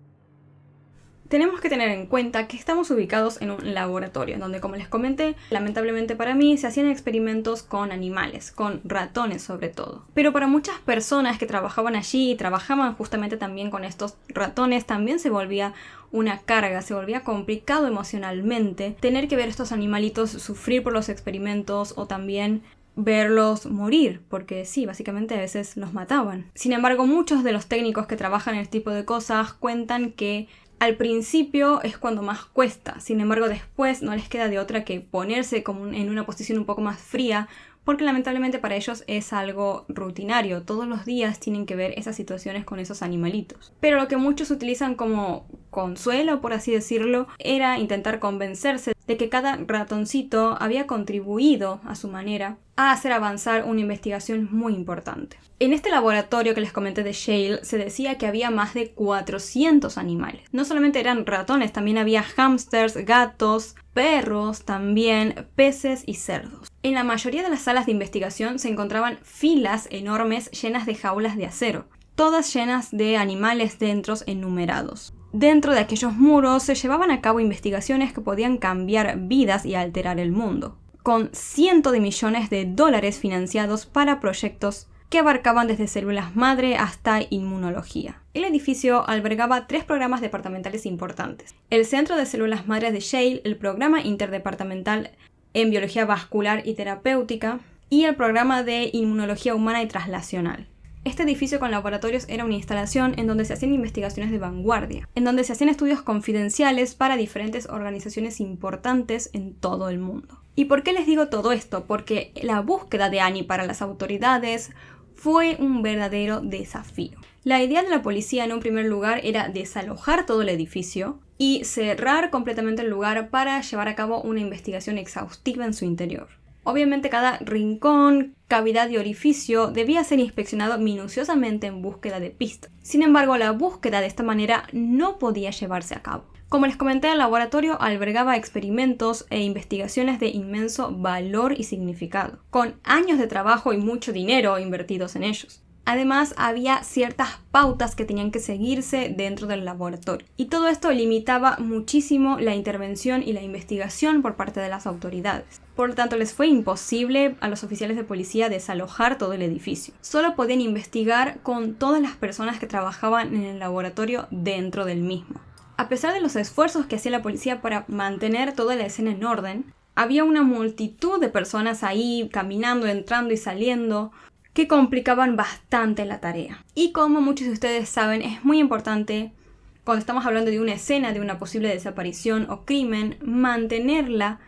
Tenemos que tener en cuenta que estamos ubicados en un laboratorio, donde, como les comenté, lamentablemente para mí se hacían experimentos con animales, con ratones sobre todo. Pero para muchas personas que trabajaban allí y trabajaban justamente también con estos ratones, también se volvía una carga, se volvía complicado emocionalmente tener que ver a estos animalitos sufrir por los experimentos o también verlos morir, porque sí, básicamente a veces los mataban. Sin embargo, muchos de los técnicos que trabajan en este tipo de cosas cuentan que al principio es cuando más cuesta, sin embargo después no les queda de otra que ponerse como en una posición un poco más fría, porque lamentablemente para ellos es algo rutinario, todos los días tienen que ver esas situaciones con esos animalitos. Pero lo que muchos utilizan como consuelo, por así decirlo, era intentar convencerse de que cada ratoncito había contribuido a su manera a hacer avanzar una investigación muy importante. En este laboratorio que les comenté de Shale se decía que había más de 400 animales. No solamente eran ratones, también había hámsters, gatos, perros, también peces y cerdos. En la mayoría de las salas de investigación se encontraban filas enormes llenas de jaulas de acero, todas llenas de animales dentro enumerados. Dentro de aquellos muros se llevaban a cabo investigaciones que podían cambiar vidas y alterar el mundo, con cientos de millones de dólares financiados para proyectos que abarcaban desde células madre hasta inmunología. El edificio albergaba 3 programas departamentales importantes: el Centro de Células Madres de Shale, el Programa Interdepartamental en Biología Vascular y Terapéutica y el Programa de Inmunología Humana y Translacional. Este edificio con laboratorios era una instalación en donde se hacían investigaciones de vanguardia, en donde se hacían estudios confidenciales para diferentes organizaciones importantes en todo el mundo. ¿Y por qué les digo todo esto? Porque la búsqueda de Annie para las autoridades fue un verdadero desafío. La idea de la policía en un primer lugar era desalojar todo el edificio y cerrar completamente el lugar para llevar a cabo una investigación exhaustiva en su interior. Obviamente cada rincón, cavidad y orificio debía ser inspeccionado minuciosamente en búsqueda de pistas. Sin embargo, la búsqueda de esta manera no podía llevarse a cabo. Como les comenté, el laboratorio albergaba experimentos e investigaciones de inmenso valor y significado, con años de trabajo y mucho dinero invertidos en ellos. Además, había ciertas pautas que tenían que seguirse dentro del laboratorio. Y todo esto limitaba muchísimo la intervención y la investigación por parte de las autoridades. Por lo tanto, les fue imposible a los oficiales de policía desalojar todo el edificio. Solo podían investigar con todas las personas que trabajaban en el laboratorio dentro del mismo. A pesar de los esfuerzos que hacía la policía para mantener toda la escena en orden, había una multitud de personas ahí caminando, entrando y saliendo, que complicaban bastante la tarea. Y como muchos de ustedes saben, es muy importante, cuando estamos hablando de una escena, de una posible desaparición o crimen, mantenerla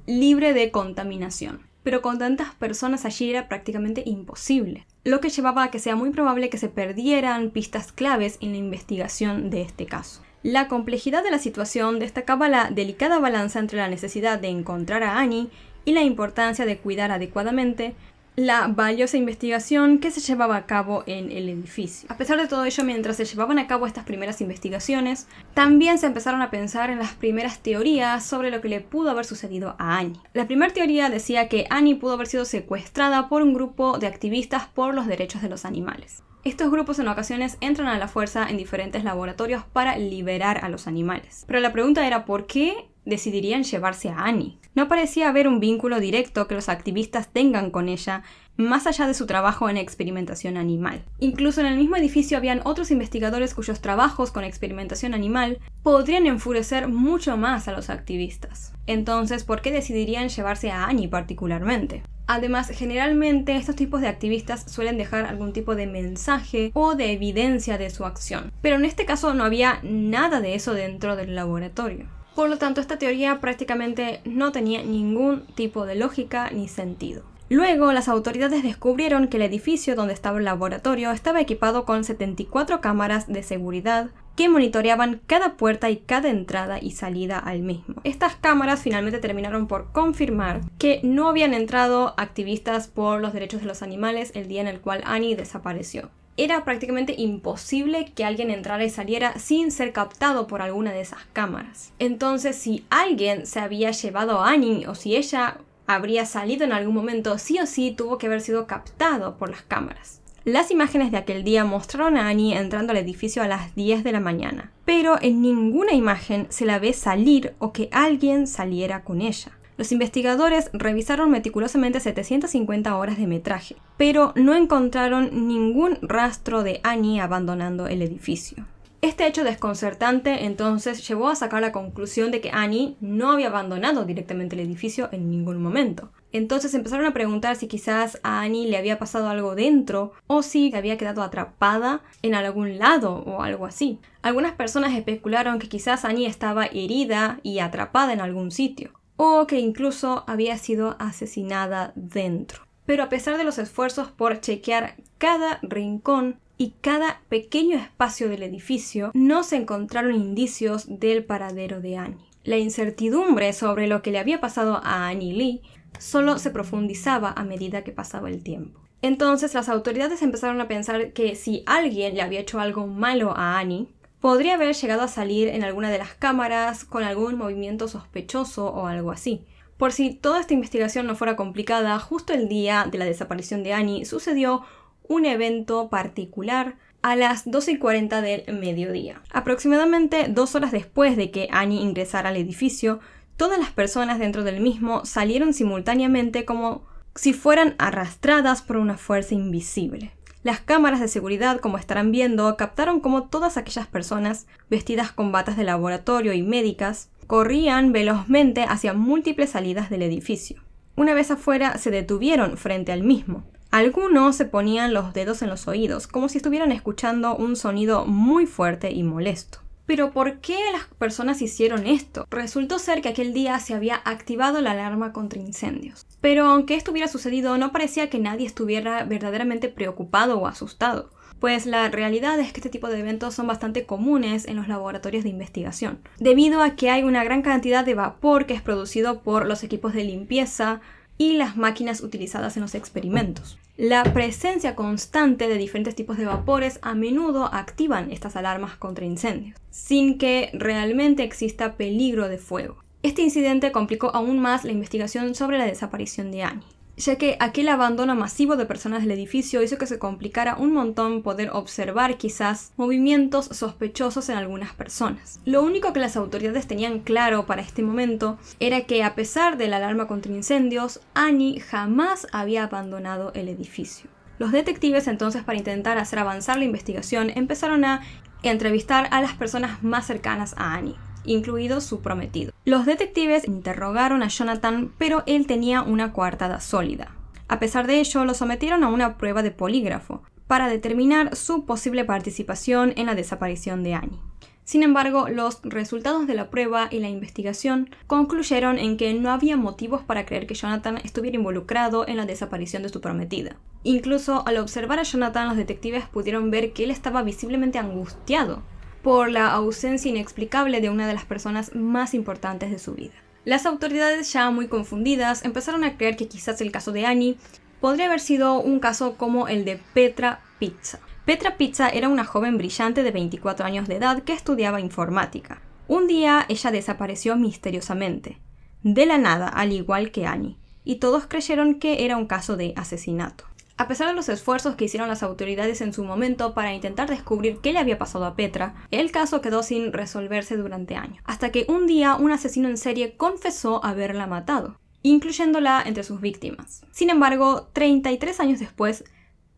libre de contaminación. Pero con tantas personas allí era prácticamente imposible, lo que llevaba a que sea muy probable que se perdieran pistas claves en la investigación de este caso. La complejidad de la situación destacaba la delicada balanza entre la necesidad de encontrar a Annie y la importancia de cuidar adecuadamente la valiosa investigación que se llevaba a cabo en el edificio. A pesar de todo ello, mientras se llevaban a cabo estas primeras investigaciones, también se empezaron a pensar en las primeras teorías sobre lo que le pudo haber sucedido a Annie. La primera teoría decía que Annie pudo haber sido secuestrada por un grupo de activistas por los derechos de los animales. Estos grupos en ocasiones entran a la fuerza en diferentes laboratorios para liberar a los animales. Pero la pregunta era ¿por qué decidirían llevarse a Annie? No parecía haber un vínculo directo que los activistas tengan con ella, más allá de su trabajo en experimentación animal. Incluso en el mismo edificio habían otros investigadores cuyos trabajos con experimentación animal podrían enfurecer mucho más a los activistas. Entonces, ¿por qué decidirían llevarse a Annie particularmente? Además, generalmente estos tipos de activistas suelen dejar algún tipo de mensaje o de evidencia de su acción. Pero en este caso no había nada de eso dentro del laboratorio. Por lo tanto, esta teoría prácticamente no tenía ningún tipo de lógica ni sentido. Luego, las autoridades descubrieron que el edificio donde estaba el laboratorio estaba equipado con 74 cámaras de seguridad que monitoreaban cada puerta y cada entrada y salida al mismo. Estas cámaras finalmente terminaron por confirmar que no habían entrado activistas por los derechos de los animales el día en el cual Annie desapareció. Era prácticamente imposible que alguien entrara y saliera sin ser captado por alguna de esas cámaras. Entonces, si alguien se había llevado a Annie o si ella habría salido en algún momento, sí o sí tuvo que haber sido captado por las cámaras. Las imágenes de aquel día mostraron a Annie entrando al edificio a las 10 de la mañana, pero en ninguna imagen se la ve salir o que alguien saliera con ella. Los investigadores revisaron meticulosamente 750 horas de metraje, pero no encontraron ningún rastro de Annie abandonando el edificio. Este hecho desconcertante entonces llevó a sacar la conclusión de que Annie no había abandonado directamente el edificio en ningún momento. Entonces empezaron a preguntar si quizás a Annie le había pasado algo dentro o si había quedado atrapada en algún lado o algo así. Algunas personas especularon que quizás Annie estaba herida y atrapada en algún sitio, o que incluso había sido asesinada dentro. Pero a pesar de los esfuerzos por chequear cada rincón y cada pequeño espacio del edificio, no se encontraron indicios del paradero de Annie. La incertidumbre sobre lo que le había pasado a Annie Lee solo se profundizaba a medida que pasaba el tiempo. Entonces las autoridades empezaron a pensar que si alguien le había hecho algo malo a Annie, podría haber llegado a salir en alguna de las cámaras con algún movimiento sospechoso o algo así. Por si toda esta investigación no fuera complicada, justo el día de la desaparición de Annie sucedió un evento particular a las 12:40 del mediodía. Aproximadamente 2 horas después de que Annie ingresara al edificio, todas las personas dentro del mismo salieron simultáneamente como si fueran arrastradas por una fuerza invisible. Las cámaras de seguridad, como estarán viendo, captaron cómo todas aquellas personas, vestidas con batas de laboratorio y médicas, corrían velozmente hacia múltiples salidas del edificio. Una vez afuera, se detuvieron frente al mismo. Algunos se ponían los dedos en los oídos, como si estuvieran escuchando un sonido muy fuerte y molesto. Pero ¿por qué las personas hicieron esto? Resultó ser que aquel día se había activado la alarma contra incendios. Pero aunque esto hubiera sucedido, no parecía que nadie estuviera verdaderamente preocupado o asustado. Pues la realidad es que este tipo de eventos son bastante comunes en los laboratorios de investigación, debido a que hay una gran cantidad de vapor que es producido por los equipos de limpieza y las máquinas utilizadas en los experimentos. La presencia constante de diferentes tipos de vapores a menudo activan estas alarmas contra incendios, sin que realmente exista peligro de fuego. Este incidente complicó aún más la investigación sobre la desaparición de Annie, ya que aquel abandono masivo de personas del edificio hizo que se complicara un montón poder observar quizás movimientos sospechosos en algunas personas. Lo único que las autoridades tenían claro para este momento era que, a pesar de la alarma contra incendios, Annie jamás había abandonado el edificio. Los detectives entonces, para intentar hacer avanzar la investigación, empezaron a entrevistar a las personas más cercanas a Annie, incluido su prometido. Los detectives interrogaron a Jonathan, pero él tenía una coartada sólida. A pesar de ello, lo sometieron a una prueba de polígrafo para determinar su posible participación en la desaparición de Annie. Sin embargo, los resultados de la prueba y la investigación concluyeron en que no había motivos para creer que Jonathan estuviera involucrado en la desaparición de su prometida. Incluso al observar a Jonathan, los detectives pudieron ver que él estaba visiblemente angustiado por la ausencia inexplicable de una de las personas más importantes de su vida. Las autoridades, ya muy confundidas, empezaron a creer que quizás el caso de Annie podría haber sido un caso como el de Petra Pizza. Petra Pizza era una joven brillante de 24 años de edad que estudiaba informática. Un día ella desapareció misteriosamente, de la nada, al igual que Annie, y todos creyeron que era un caso de asesinato. A pesar de los esfuerzos que hicieron las autoridades en su momento para intentar descubrir qué le había pasado a Petra, el caso quedó sin resolverse durante años, hasta que un día un asesino en serie confesó haberla matado, incluyéndola entre sus víctimas. Sin embargo, 33 años después,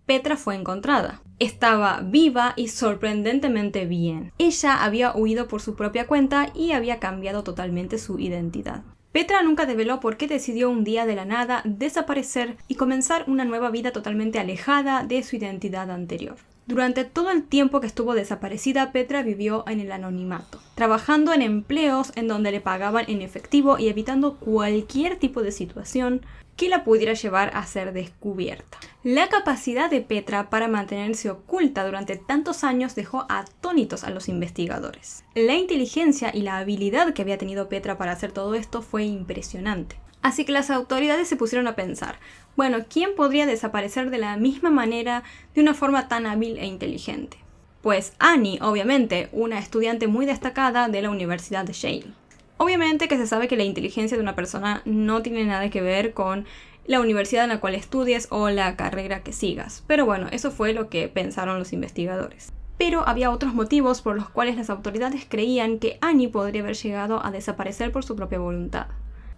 Petra fue encontrada. Estaba viva y sorprendentemente bien. Ella había huido por su propia cuenta y había cambiado totalmente su identidad. Petra nunca develó por qué decidió un día de la nada desaparecer y comenzar una nueva vida totalmente alejada de su identidad anterior. Durante todo el tiempo que estuvo desaparecida, Petra vivió en el anonimato, trabajando en empleos en donde le pagaban en efectivo y evitando cualquier tipo de situación que la pudiera llevar a ser descubierta. La capacidad de Petra para mantenerse oculta durante tantos años dejó atónitos a los investigadores. La inteligencia y la habilidad que había tenido Petra para hacer todo esto fue impresionante. Así que las autoridades se pusieron a pensar, bueno, ¿quién podría desaparecer de la misma manera, de una forma tan hábil e inteligente? Pues Annie, obviamente, una estudiante muy destacada de la Universidad de Yale. Obviamente que se sabe que la inteligencia de una persona no tiene nada que ver con la universidad en la cual estudies o la carrera que sigas. Pero bueno, eso fue lo que pensaron los investigadores. Pero había otros motivos por los cuales las autoridades creían que Annie podría haber llegado a desaparecer por su propia voluntad.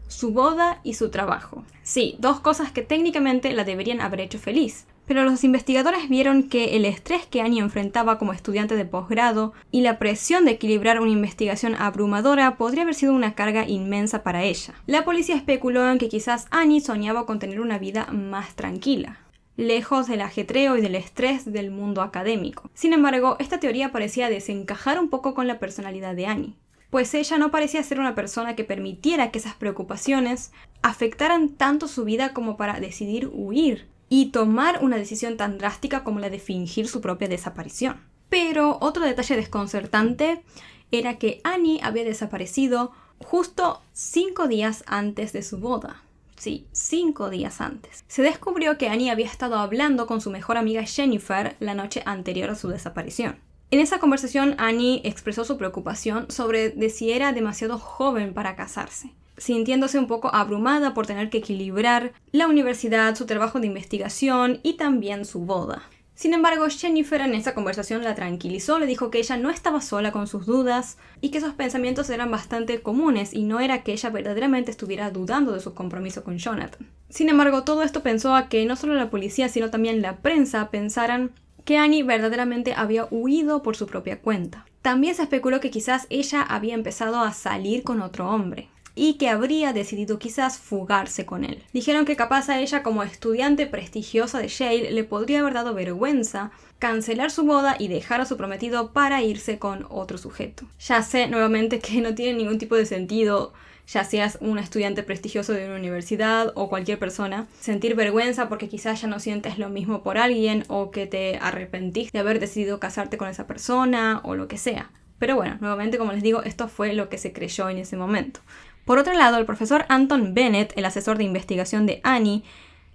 Su boda y su trabajo. Sí, dos cosas que técnicamente la deberían haber hecho feliz. Pero los investigadores vieron que el estrés que Annie enfrentaba como estudiante de posgrado y la presión de equilibrar una investigación abrumadora podría haber sido una carga inmensa para ella. La policía especuló en que quizás Annie soñaba con tener una vida más tranquila, lejos del ajetreo y del estrés del mundo académico. Sin embargo, esta teoría parecía desencajar un poco con la personalidad de Annie, pues ella no parecía ser una persona que permitiera que esas preocupaciones afectaran tanto su vida como para decidir huir y tomar una decisión tan drástica como la de fingir su propia desaparición. Pero otro detalle desconcertante era que Annie había desaparecido justo 5 días antes de su boda. Sí, 5 días antes. Se descubrió que Annie había estado hablando con su mejor amiga Jennifer la noche anterior a su desaparición. En esa conversación, Annie expresó su preocupación sobre de si era demasiado joven para casarse, sintiéndose un poco abrumada por tener que equilibrar la universidad, su trabajo de investigación y también su boda. Sin embargo, Jennifer en esa conversación la tranquilizó, le dijo que ella no estaba sola con sus dudas y que esos pensamientos eran bastante comunes y no era que ella verdaderamente estuviera dudando de su compromiso con Jonathan. Sin embargo, todo esto pensó a que no solo la policía, sino también la prensa pensaran que Annie verdaderamente había huido por su propia cuenta. También se especuló que quizás ella había empezado a salir con otro hombre. y que habría decidido quizás fugarse con él. Dijeron que capaz a ella, como estudiante prestigiosa de Yale, le podría haber dado vergüenza cancelar su boda y dejar a su prometido para irse con otro sujeto. Ya sé nuevamente que no tiene ningún tipo de sentido, ya seas un estudiante prestigioso de una universidad o cualquier persona, sentir vergüenza porque quizás ya no sientes lo mismo por alguien o que te arrepentís de haber decidido casarte con esa persona o lo que sea. Pero bueno, nuevamente, como les digo, esto fue lo que se creyó en ese momento. Por otro lado, el profesor Anton Bennett, el asesor de investigación de Annie,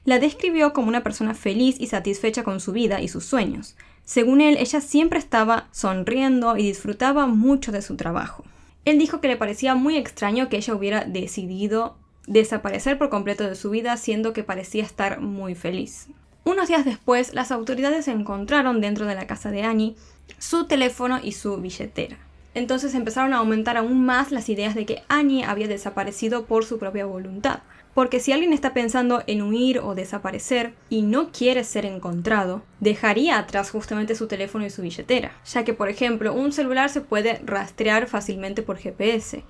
la describió como una persona feliz y satisfecha con su vida y sus sueños. Según él, ella siempre estaba sonriendo y disfrutaba mucho de su trabajo. Él dijo que le parecía muy extraño que ella hubiera decidido desaparecer por completo de su vida, siendo que parecía estar muy feliz. Unos días después, las autoridades encontraron dentro de la casa de Annie su teléfono y su billetera. Entonces empezaron a aumentar aún más las ideas de que Annie había desaparecido por su propia voluntad. Porque si alguien está pensando en huir o desaparecer y no quiere ser encontrado, dejaría atrás justamente su teléfono y su billetera, ya que, por ejemplo, un celular se puede rastrear fácilmente por GPS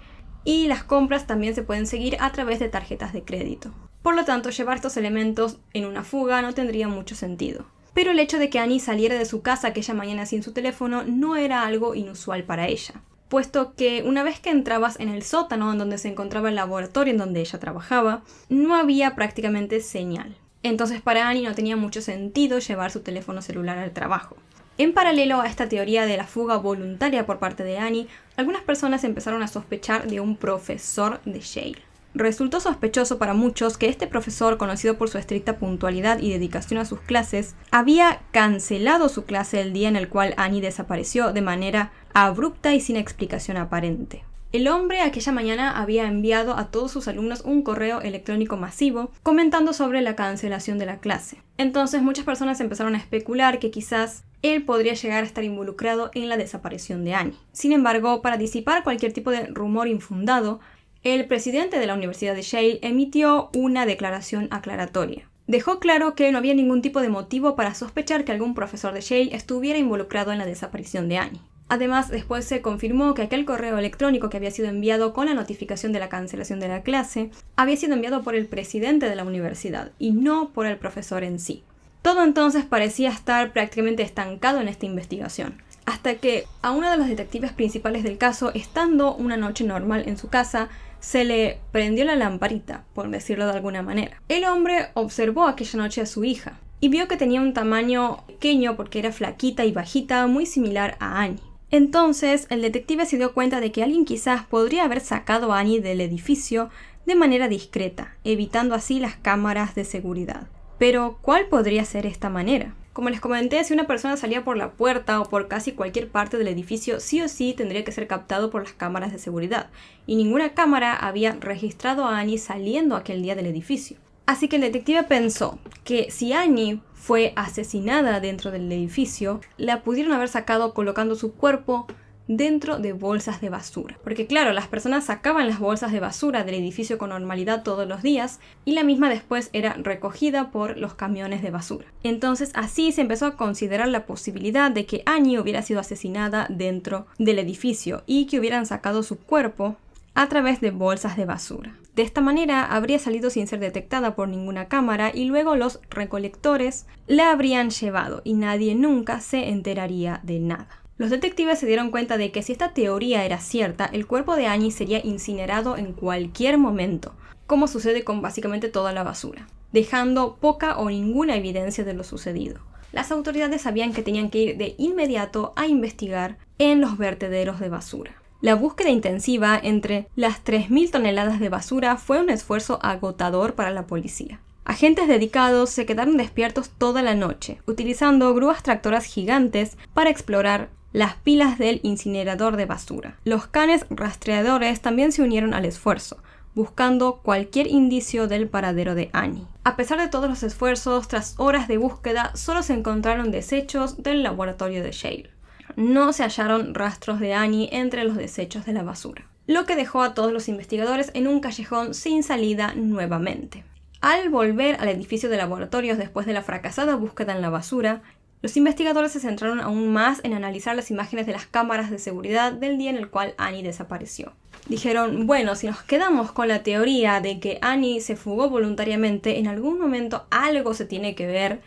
y las compras también se pueden seguir a través de tarjetas de crédito. Por lo tanto, llevar estos elementos en una fuga no tendría mucho sentido. Pero el hecho de que Annie saliera de su casa aquella mañana sin su teléfono no era algo inusual para ella, puesto que una vez que entrabas en el sótano en donde se encontraba el laboratorio en donde ella trabajaba, no había prácticamente señal. Entonces para Annie no tenía mucho sentido llevar su teléfono celular al trabajo. En paralelo a esta teoría de la fuga voluntaria por parte de Annie, algunas personas empezaron a sospechar de un profesor de Yale. Resultó sospechoso para muchos que este profesor, conocido por su estricta puntualidad y dedicación a sus clases, había cancelado su clase el día en el cual Annie desapareció de manera abrupta y sin explicación aparente. El hombre aquella mañana había enviado a todos sus alumnos un correo electrónico masivo comentando sobre la cancelación de la clase. Entonces muchas personas empezaron a especular que quizás él podría llegar a estar involucrado en la desaparición de Annie. Sin embargo, para disipar cualquier tipo de rumor infundado, el presidente de la Universidad de Yale emitió una declaración aclaratoria. Dejó claro que no había ningún tipo de motivo para sospechar que algún profesor de Yale estuviera involucrado en la desaparición de Annie. Además, después se confirmó que aquel correo electrónico que había sido enviado con la notificación de la cancelación de la clase había sido enviado por el presidente de la universidad y no por el profesor en sí. Todo entonces parecía estar prácticamente estancado en esta investigación, hasta que a uno de los detectives principales del caso, estando una noche normal en su casa, se le prendió la lamparita, por decirlo de alguna manera. El hombre observó aquella noche a su hija y vio que tenía un tamaño pequeño porque era flaquita y bajita, muy similar a Annie. Entonces, el detective se dio cuenta de que alguien quizás podría haber sacado a Annie del edificio de manera discreta, evitando así las cámaras de seguridad. Pero, ¿cuál podría ser esta manera? Como les comenté, si una persona salía por la puerta o por casi cualquier parte del edificio, sí o sí tendría que ser captado por las cámaras de seguridad, y ninguna cámara había registrado a Annie saliendo aquel día del edificio. Así que el detective pensó que si Annie fue asesinada dentro del edificio, la pudieron haber sacado colocando su cuerpo dentro de bolsas de basura. Porque claro, las personas sacaban las bolsas de basura del edificio con normalidad todos los días y la misma después era recogida por los camiones de basura. Entonces así se empezó a considerar la posibilidad de que Annie hubiera sido asesinada dentro del edificio y que hubieran sacado su cuerpo a través de bolsas de basura. De esta manera habría salido sin ser detectada por ninguna cámara y luego los recolectores la habrían llevado y nadie nunca se enteraría de nada. Los detectives se dieron cuenta de que si esta teoría era cierta, el cuerpo de Annie sería incinerado en cualquier momento, como sucede con básicamente toda la basura, dejando poca o ninguna evidencia de lo sucedido. Las autoridades sabían que tenían que ir de inmediato a investigar en los vertederos de basura. La búsqueda intensiva entre las 3.000 toneladas de basura fue un esfuerzo agotador para la policía. Agentes dedicados se quedaron despiertos toda la noche, utilizando grúas tractoras gigantes para explorar las pilas del incinerador de basura. Los canes rastreadores también se unieron al esfuerzo, buscando cualquier indicio del paradero de Annie. A pesar de todos los esfuerzos, tras horas de búsqueda, solo se encontraron desechos del laboratorio de Yale. No se hallaron rastros de Annie entre los desechos de la basura, lo que dejó a todos los investigadores en un callejón sin salida nuevamente. Al volver al edificio de laboratorios después de la fracasada búsqueda en la basura, Los investigadores se centraron aún más en analizar las imágenes de las cámaras de seguridad del día en el cual Annie desapareció. Dijeron, bueno, si nos quedamos con la teoría de que Annie se fugó voluntariamente, en algún momento algo se tiene que ver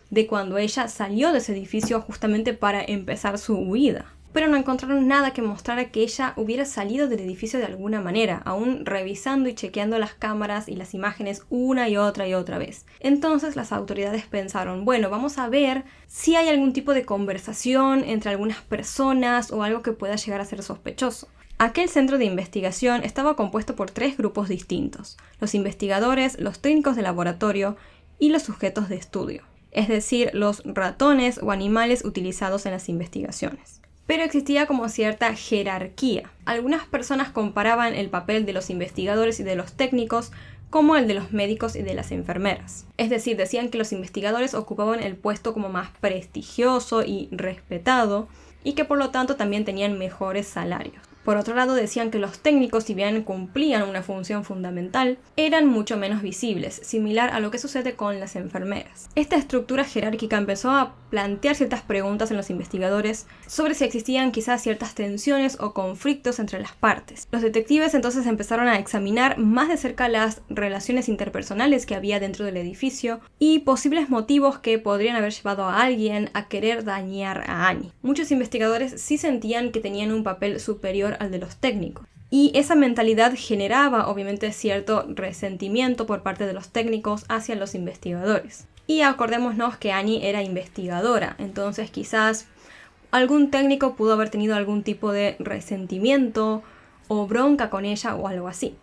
de cuando ella salió de ese edificio justamente para empezar su huida. Pero no encontraron nada que mostrara que ella hubiera salido del edificio de alguna manera, aún revisando y chequeando las cámaras y las imágenes una y otra vez. Entonces las autoridades pensaron, bueno, vamos a ver si hay algún tipo de conversación entre algunas personas o algo que pueda llegar a ser sospechoso. Aquel centro de investigación estaba compuesto por 3 grupos distintos: los investigadores, los técnicos de laboratorio y los sujetos de estudio, es decir, los ratones o animales utilizados en las investigaciones. Pero existía como cierta jerarquía. Algunas personas comparaban el papel de los investigadores y de los técnicos como el de los médicos y de las enfermeras. Es decir, decían que los investigadores ocupaban el puesto como más prestigioso y respetado y que por lo tanto también tenían mejores salarios. Por otro lado, decían que los técnicos, si bien cumplían una función fundamental, eran mucho menos visibles, similar a lo que sucede con las enfermeras. Esta estructura jerárquica empezó a plantear ciertas preguntas en los investigadores sobre si existían quizás ciertas tensiones o conflictos entre las partes. Los detectives entonces empezaron a examinar más de cerca las relaciones interpersonales que había dentro del edificio y posibles motivos que podrían haber llevado a alguien a querer dañar a Annie. Muchos investigadores sí sentían que tenían un papel superior al de los técnicos. Y esa mentalidad generaba obviamente cierto resentimiento por parte de los técnicos hacia los investigadores. Y acordémonos que Annie era investigadora, entonces quizás algún técnico pudo haber tenido algún tipo de resentimiento o bronca con ella o algo así.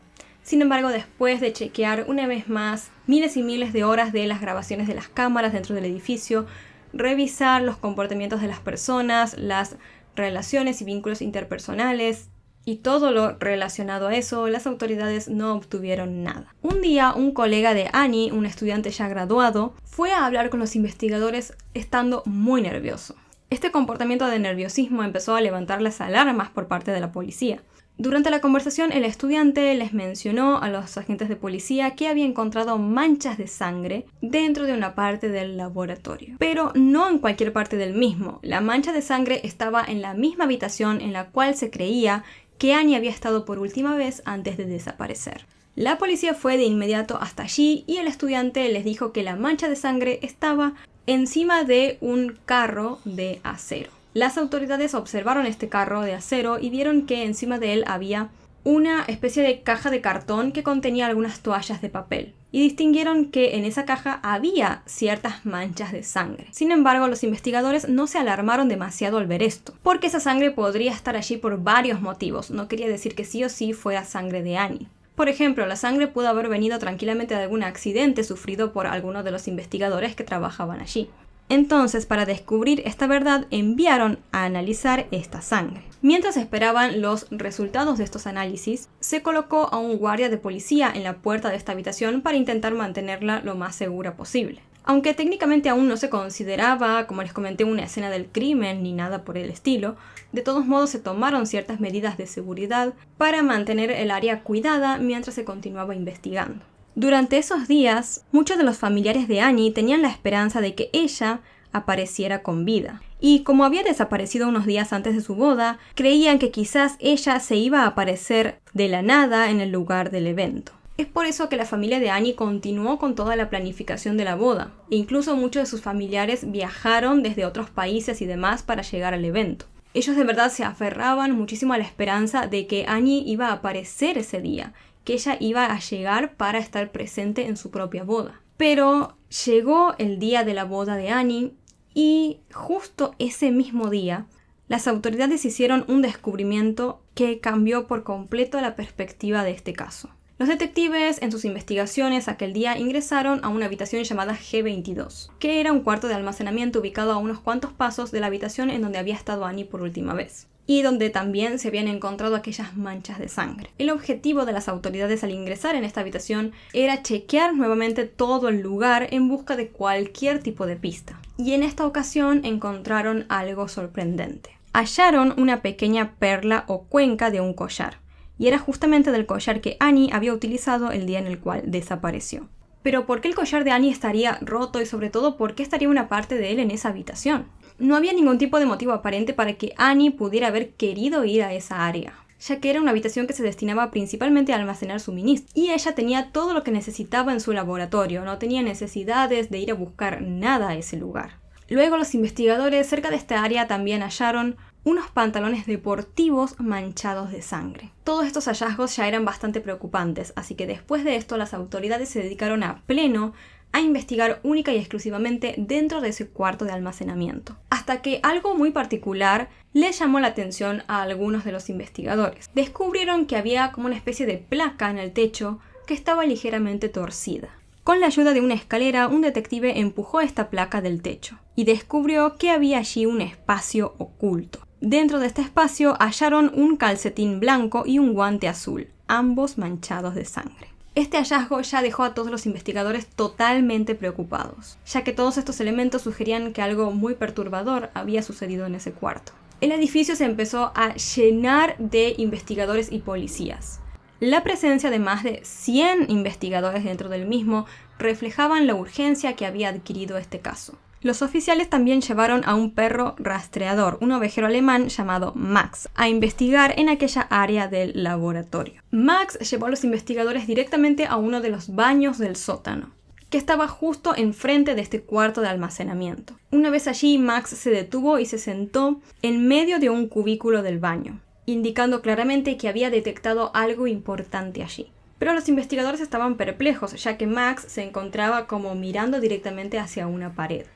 Sin embargo, después de chequear una vez más miles y miles de horas de las grabaciones de las cámaras dentro del edificio, revisar los comportamientos de las personas, las relaciones y vínculos interpersonales y todo lo relacionado a eso, las autoridades no obtuvieron nada. Un día, un colega de Annie, un estudiante ya graduado, fue a hablar con los investigadores estando muy nervioso. Este comportamiento de nerviosismo empezó a levantar las alarmas por parte de la policía. Durante la conversación, el estudiante les mencionó a los agentes de policía que había encontrado manchas de sangre dentro de una parte del laboratorio. Pero no en cualquier parte del mismo. La mancha de sangre estaba en la misma habitación en la cual se creía que Annie había estado por última vez antes de desaparecer. La policía fue de inmediato hasta allí y el estudiante les dijo que la mancha de sangre estaba encima de un carro de acero. Las autoridades observaron este carro de acero y vieron que encima de él había una especie de caja de cartón que contenía algunas toallas de papel. Y distinguieron que en esa caja había ciertas manchas de sangre. Sin embargo, los investigadores no se alarmaron demasiado al ver esto, porque esa sangre podría estar allí por varios motivos. No quería decir que sí o sí fuera sangre de Annie. Por ejemplo, la sangre pudo haber venido tranquilamente de algún accidente sufrido por alguno de los investigadores que trabajaban allí. Entonces, para descubrir esta verdad, enviaron a analizar esta sangre. Mientras esperaban los resultados de estos análisis, se colocó a un guardia de policía en la puerta de esta habitación para intentar mantenerla lo más segura posible. Aunque técnicamente aún no se consideraba, como les comenté, una escena del crimen ni nada por el estilo, de todos modos se tomaron ciertas medidas de seguridad para mantener el área cuidada mientras se continuaba investigando. Durante esos días, muchos de los familiares de Annie tenían la esperanza de que ella apareciera con vida. Y como había desaparecido unos días antes de su boda, creían que quizás ella se iba a aparecer de la nada en el lugar del evento. Es por eso que la familia de Annie continuó con toda la planificación de la boda. E incluso muchos de sus familiares viajaron desde otros países y demás para llegar al evento. Ellos de verdad se aferraban muchísimo a la esperanza de que Annie iba a aparecer ese día, que ella iba a llegar para estar presente en su propia boda. Pero llegó el día de la boda de Annie y justo ese mismo día las autoridades hicieron un descubrimiento que cambió por completo la perspectiva de este caso. Los detectives en sus investigaciones aquel día ingresaron a una habitación llamada G22, que era un cuarto de almacenamiento ubicado a unos cuantos pasos de la habitación en donde había estado Annie por última vez, y donde también se habían encontrado aquellas manchas de sangre. El objetivo de las autoridades al ingresar en esta habitación era chequear nuevamente todo el lugar en busca de cualquier tipo de pista. Y en esta ocasión encontraron algo sorprendente. Hallaron una pequeña perla o cuenca de un collar, y era justamente del collar que Annie había utilizado el día en el cual desapareció. Pero ¿por qué el collar de Annie estaría roto y sobre todo por qué estaría una parte de él en esa habitación? No había ningún tipo de motivo aparente para que Annie pudiera haber querido ir a esa área, ya que era una habitación que se destinaba principalmente a almacenar suministros. Y ella tenía todo lo que necesitaba en su laboratorio, no tenía necesidades de ir a buscar nada a ese lugar. Luego los investigadores cerca de esta área también hallaron unos pantalones deportivos manchados de sangre. Todos estos hallazgos ya eran bastante preocupantes, así que después de esto las autoridades se dedicaron a pleno a investigar única y exclusivamente dentro de ese cuarto de almacenamiento. Hasta que algo muy particular le llamó la atención a algunos de los investigadores. Descubrieron que había como una especie de placa en el techo que estaba ligeramente torcida. Con la ayuda de una escalera, un detective empujó esta placa del techo y descubrió que había allí un espacio oculto. Dentro de este espacio hallaron un calcetín blanco y un guante azul, ambos manchados de sangre. Este hallazgo ya dejó a todos los investigadores totalmente preocupados, ya que todos estos elementos sugerían que algo muy perturbador había sucedido en ese cuarto. El edificio se empezó a llenar de investigadores y policías. La presencia de más de 100 investigadores dentro del mismo reflejaban la urgencia que había adquirido este caso. Los oficiales también llevaron a un perro rastreador, un ovejero alemán llamado Max, a investigar en aquella área del laboratorio. Max llevó a los investigadores directamente a uno de los baños del sótano, que estaba justo enfrente de este cuarto de almacenamiento. Una vez allí, Max se detuvo y se sentó en medio de un cubículo del baño, indicando claramente que había detectado algo importante allí. Pero los investigadores estaban perplejos, ya que Max se encontraba como mirando directamente hacia una pared.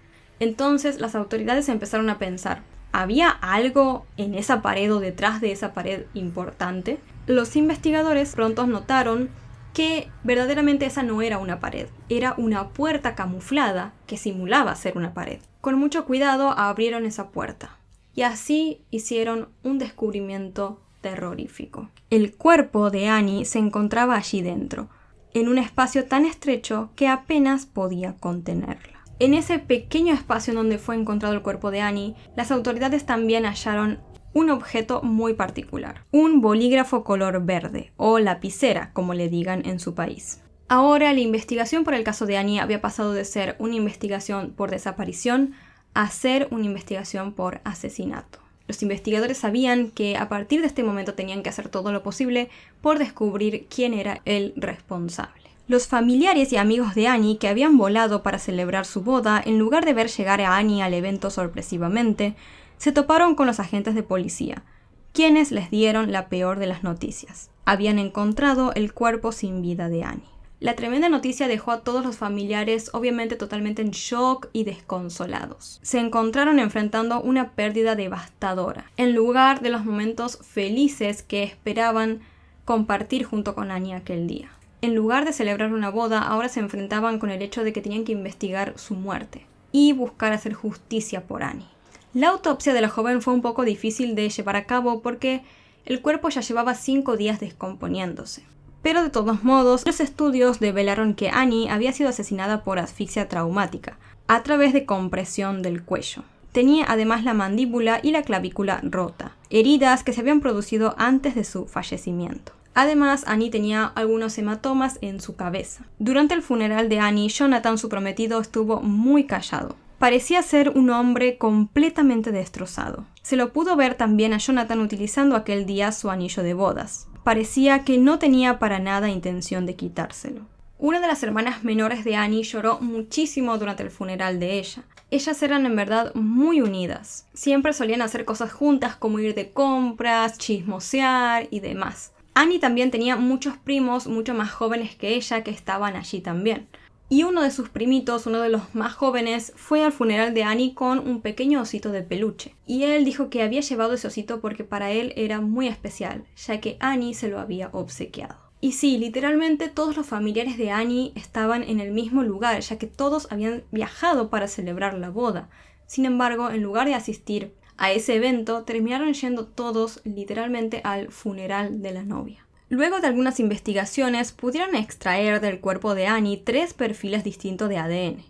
Entonces las autoridades empezaron a pensar, ¿había algo en esa pared o detrás de esa pared importante? Los investigadores pronto notaron que verdaderamente esa no era una pared, era una puerta camuflada que simulaba ser una pared. Con mucho cuidado abrieron esa puerta y así hicieron un descubrimiento terrorífico. El cuerpo de Annie se encontraba allí dentro, en un espacio tan estrecho que apenas podía contenerla. En ese pequeño espacio en donde fue encontrado el cuerpo de Annie, las autoridades también hallaron un objeto muy particular, un bolígrafo color verde, o lapicera, como le digan en su país. Ahora, la investigación por el caso de Annie había pasado de ser una investigación por desaparición a ser una investigación por asesinato. Los investigadores sabían que a partir de este momento tenían que hacer todo lo posible por descubrir quién era el responsable. Los familiares y amigos de Annie que habían volado para celebrar su boda, en lugar de ver llegar a Annie al evento sorpresivamente, se toparon con los agentes de policía, quienes les dieron la peor de las noticias. Habían encontrado el cuerpo sin vida de Annie. La tremenda noticia dejó a todos los familiares obviamente totalmente en shock y desconsolados. Se encontraron enfrentando una pérdida devastadora, en lugar de los momentos felices que esperaban compartir junto con Annie aquel día. En lugar de celebrar una boda, ahora se enfrentaban con el hecho de que tenían que investigar su muerte y buscar hacer justicia por Annie. La autopsia de la joven fue un poco difícil de llevar a cabo porque el cuerpo ya llevaba 5 días descomponiéndose. Pero de todos modos, los estudios develaron que Annie había sido asesinada por asfixia traumática, a través de compresión del cuello. Tenía además la mandíbula y la clavícula rota, heridas que se habían producido antes de su fallecimiento. Además, Annie tenía algunos hematomas en su cabeza. Durante el funeral de Annie, Jonathan, su prometido, estuvo muy callado. Parecía ser un hombre completamente destrozado. Se lo pudo ver también a Jonathan utilizando aquel día su anillo de bodas. Parecía que no tenía para nada intención de quitárselo. Una de las hermanas menores de Annie lloró muchísimo durante el funeral de ella. Ellas eran en verdad muy unidas. Siempre solían hacer cosas juntas como ir de compras, chismosear y demás. Annie también tenía muchos primos mucho más jóvenes que ella que estaban allí también. Y uno de sus primitos, uno de los más jóvenes, fue al funeral de Annie con un pequeño osito de peluche. Y él dijo que había llevado ese osito porque para él era muy especial, ya que Annie se lo había obsequiado. Y sí, literalmente todos los familiares de Annie estaban en el mismo lugar, ya que todos habían viajado para celebrar la boda. Sin embargo, en lugar de asistir a ese evento, terminaron yendo todos literalmente al funeral de la novia. Luego de algunas investigaciones, pudieron extraer del cuerpo de Annie 3 perfiles distintos de ADN.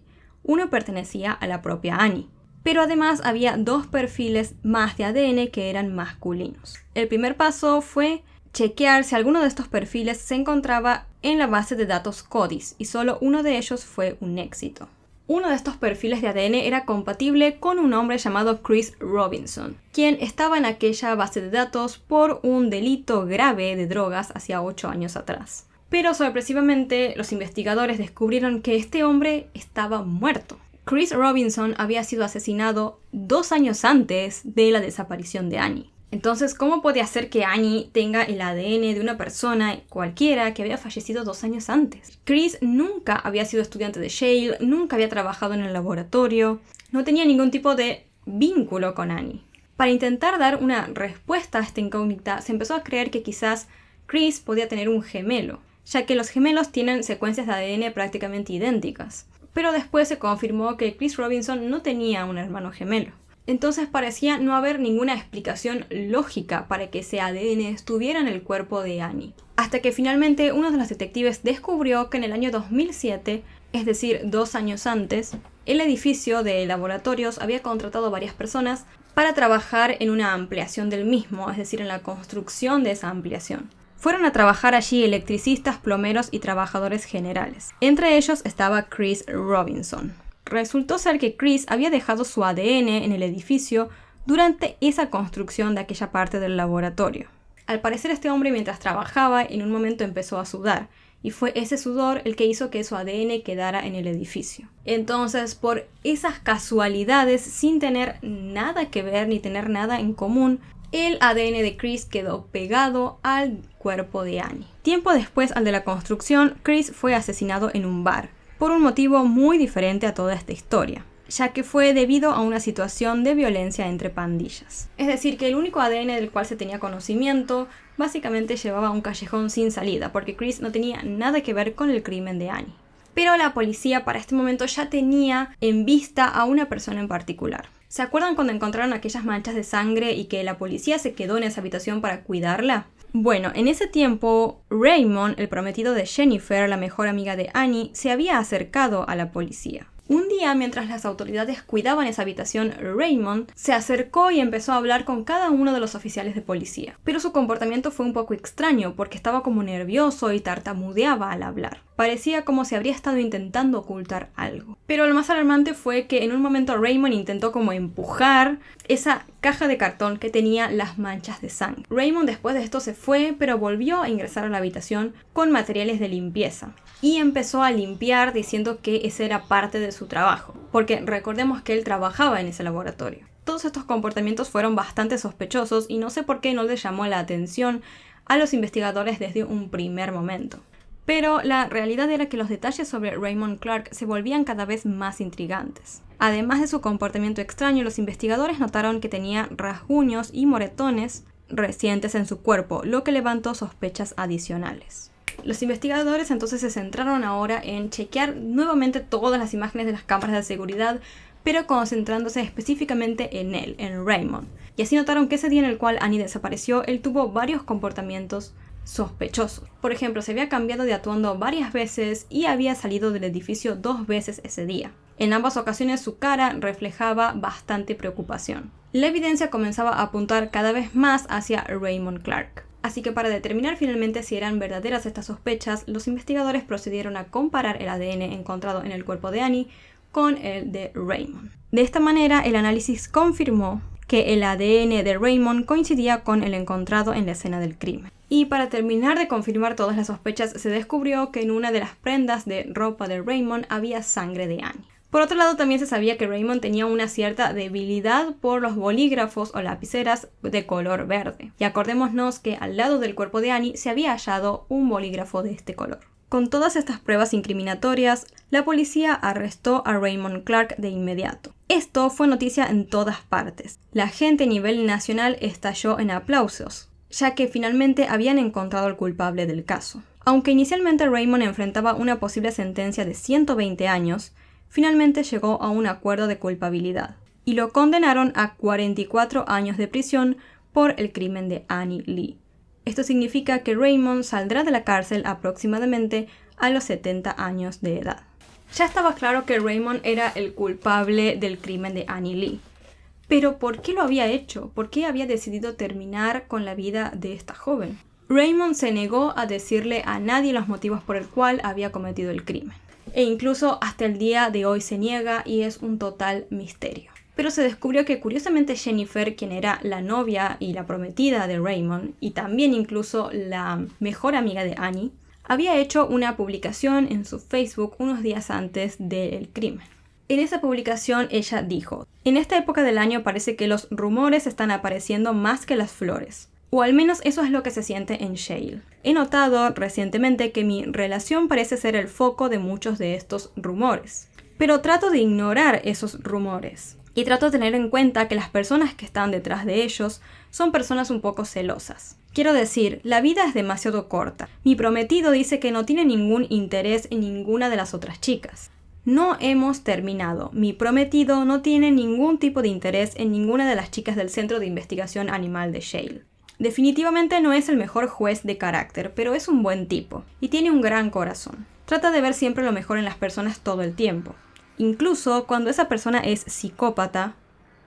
Uno pertenecía a la propia Annie, pero además había 2 perfiles más de ADN que eran masculinos. El primer paso fue chequear si alguno de estos perfiles se encontraba en la base de datos CODIS y solo uno de ellos fue un éxito. Uno de estos perfiles de ADN era compatible con un hombre llamado Chris Robinson, quien estaba en aquella base de datos por un delito grave de drogas hacia 8 años atrás. Pero sorpresivamente los investigadores descubrieron que este hombre estaba muerto. Chris Robinson había sido asesinado 2 años antes de la desaparición de Annie. Entonces, ¿cómo puede hacer que Annie tenga el ADN de una persona cualquiera que había fallecido 2 años antes? Chris nunca había sido estudiante de Yale, nunca había trabajado en el laboratorio, no tenía ningún tipo de vínculo con Annie. Para intentar dar una respuesta a esta incógnita, se empezó a creer que quizás Chris podía tener un gemelo, ya que los gemelos tienen secuencias de ADN prácticamente idénticas. Pero después se confirmó que Chris Robinson no tenía un hermano gemelo. Entonces parecía no haber ninguna explicación lógica para que ese ADN estuviera en el cuerpo de Annie. Hasta que finalmente uno de los detectives descubrió que en el año 2007, es decir, 2 años antes, el edificio de laboratorios había contratado a varias personas para trabajar en una ampliación del mismo, es decir, en la construcción de esa ampliación. Fueron a trabajar allí electricistas, plomeros y trabajadores generales. Entre ellos estaba Chris Robinson. Resultó ser que Chris había dejado su ADN en el edificio durante esa construcción de aquella parte del laboratorio. Al parecer este hombre mientras trabajaba en un momento empezó a sudar y fue ese sudor el que hizo que su ADN quedara en el edificio. Entonces, por esas casualidades, sin tener nada que ver ni tener nada en común, el ADN de Chris quedó pegado al cuerpo de Annie. Tiempo después al de la construcción, Chris fue asesinado en un bar, por un motivo muy diferente a toda esta historia, ya que fue debido a una situación de violencia entre pandillas. Es decir, que el único ADN del cual se tenía conocimiento básicamente llevaba a un callejón sin salida, porque Chris no tenía nada que ver con el crimen de Annie. Pero la policía para este momento ya tenía en vista a una persona en particular. ¿Se acuerdan cuando encontraron aquellas manchas de sangre y que la policía se quedó en esa habitación para cuidarla? Bueno, en ese tiempo, Raymond, el prometido de Jennifer, la mejor amiga de Annie, se había acercado a la policía. Un día, mientras las autoridades cuidaban esa habitación, Raymond se acercó y empezó a hablar con cada uno de los oficiales de policía. Pero su comportamiento fue un poco extraño porque estaba como nervioso y tartamudeaba al hablar. Parecía como si habría estado intentando ocultar algo. Pero lo más alarmante fue que en un momento Raymond intentó como empujar esa caja de cartón que tenía las manchas de sangre. Raymond después de esto se fue, pero volvió a ingresar a la habitación con materiales de limpieza. Y empezó a limpiar diciendo que ese era parte de su trabajo, porque recordemos que él trabajaba en ese laboratorio. Todos estos comportamientos fueron bastante sospechosos y no sé por qué no les llamó la atención a los investigadores desde un primer momento. Pero la realidad era que los detalles sobre Raymond Clark se volvían cada vez más intrigantes. Además de su comportamiento extraño, los investigadores notaron que tenía rasguños y moretones recientes en su cuerpo, lo que levantó sospechas adicionales. Los investigadores entonces se centraron ahora en chequear nuevamente todas las imágenes de las cámaras de seguridad, pero concentrándose específicamente en él, en Raymond. Y así notaron que ese día en el cual Annie desapareció, él tuvo varios comportamientos sospechosos. Por ejemplo, se había cambiado de atuendo varias veces y había salido del edificio 2 veces ese día. En ambas ocasiones su cara reflejaba bastante preocupación. La evidencia comenzaba a apuntar cada vez más hacia Raymond Clark. Así que para determinar finalmente si eran verdaderas estas sospechas, los investigadores procedieron a comparar el ADN encontrado en el cuerpo de Annie con el de Raymond. De esta manera, el análisis confirmó que el ADN de Raymond coincidía con el encontrado en la escena del crimen. Y para terminar de confirmar todas las sospechas, se descubrió que en una de las prendas de ropa de Raymond había sangre de Annie. Por otro lado, también se sabía que Raymond tenía una cierta debilidad por los bolígrafos o lapiceras de color verde. Y acordémonos que al lado del cuerpo de Annie se había hallado un bolígrafo de este color. Con todas estas pruebas incriminatorias, la policía arrestó a Raymond Clark de inmediato. Esto fue noticia en todas partes. La gente a nivel nacional estalló en aplausos, ya que finalmente habían encontrado al culpable del caso. Aunque inicialmente Raymond enfrentaba una posible sentencia de 120 años, finalmente llegó a un acuerdo de culpabilidad y lo condenaron a 44 años de prisión por el crimen de Annie Lee. Esto significa que Raymond saldrá de la cárcel aproximadamente a los 70 años de edad. Ya estaba claro que Raymond era el culpable del crimen de Annie Lee. Pero ¿por qué lo había hecho? ¿Por qué había decidido terminar con la vida de esta joven? Raymond se negó a decirle a nadie los motivos por el cual había cometido el crimen. E incluso hasta el día de hoy se niega y es un total misterio. Pero se descubrió que curiosamente Jennifer, quien era la novia y la prometida de Raymond, y también incluso la mejor amiga de Annie, había hecho una publicación en su Facebook unos días antes del crimen. En esa publicación ella dijo: "En esta época del año parece que los rumores están apareciendo más que las flores. O al menos eso es lo que se siente en Shale. He notado recientemente que mi relación parece ser el foco de muchos de estos rumores. Pero trato de ignorar esos rumores. Y trato de tener en cuenta que las personas que están detrás de ellos son personas un poco celosas. Quiero decir, la vida es demasiado corta. Mi prometido dice que no tiene ningún interés en ninguna de las otras chicas. No hemos terminado. Mi prometido no tiene ningún tipo de interés en ninguna de las chicas del Centro de Investigación Animal de Shale. Definitivamente no es el mejor juez de carácter, pero es un buen tipo y tiene un gran corazón. Trata de ver siempre lo mejor en las personas todo el tiempo, incluso cuando esa persona es psicópata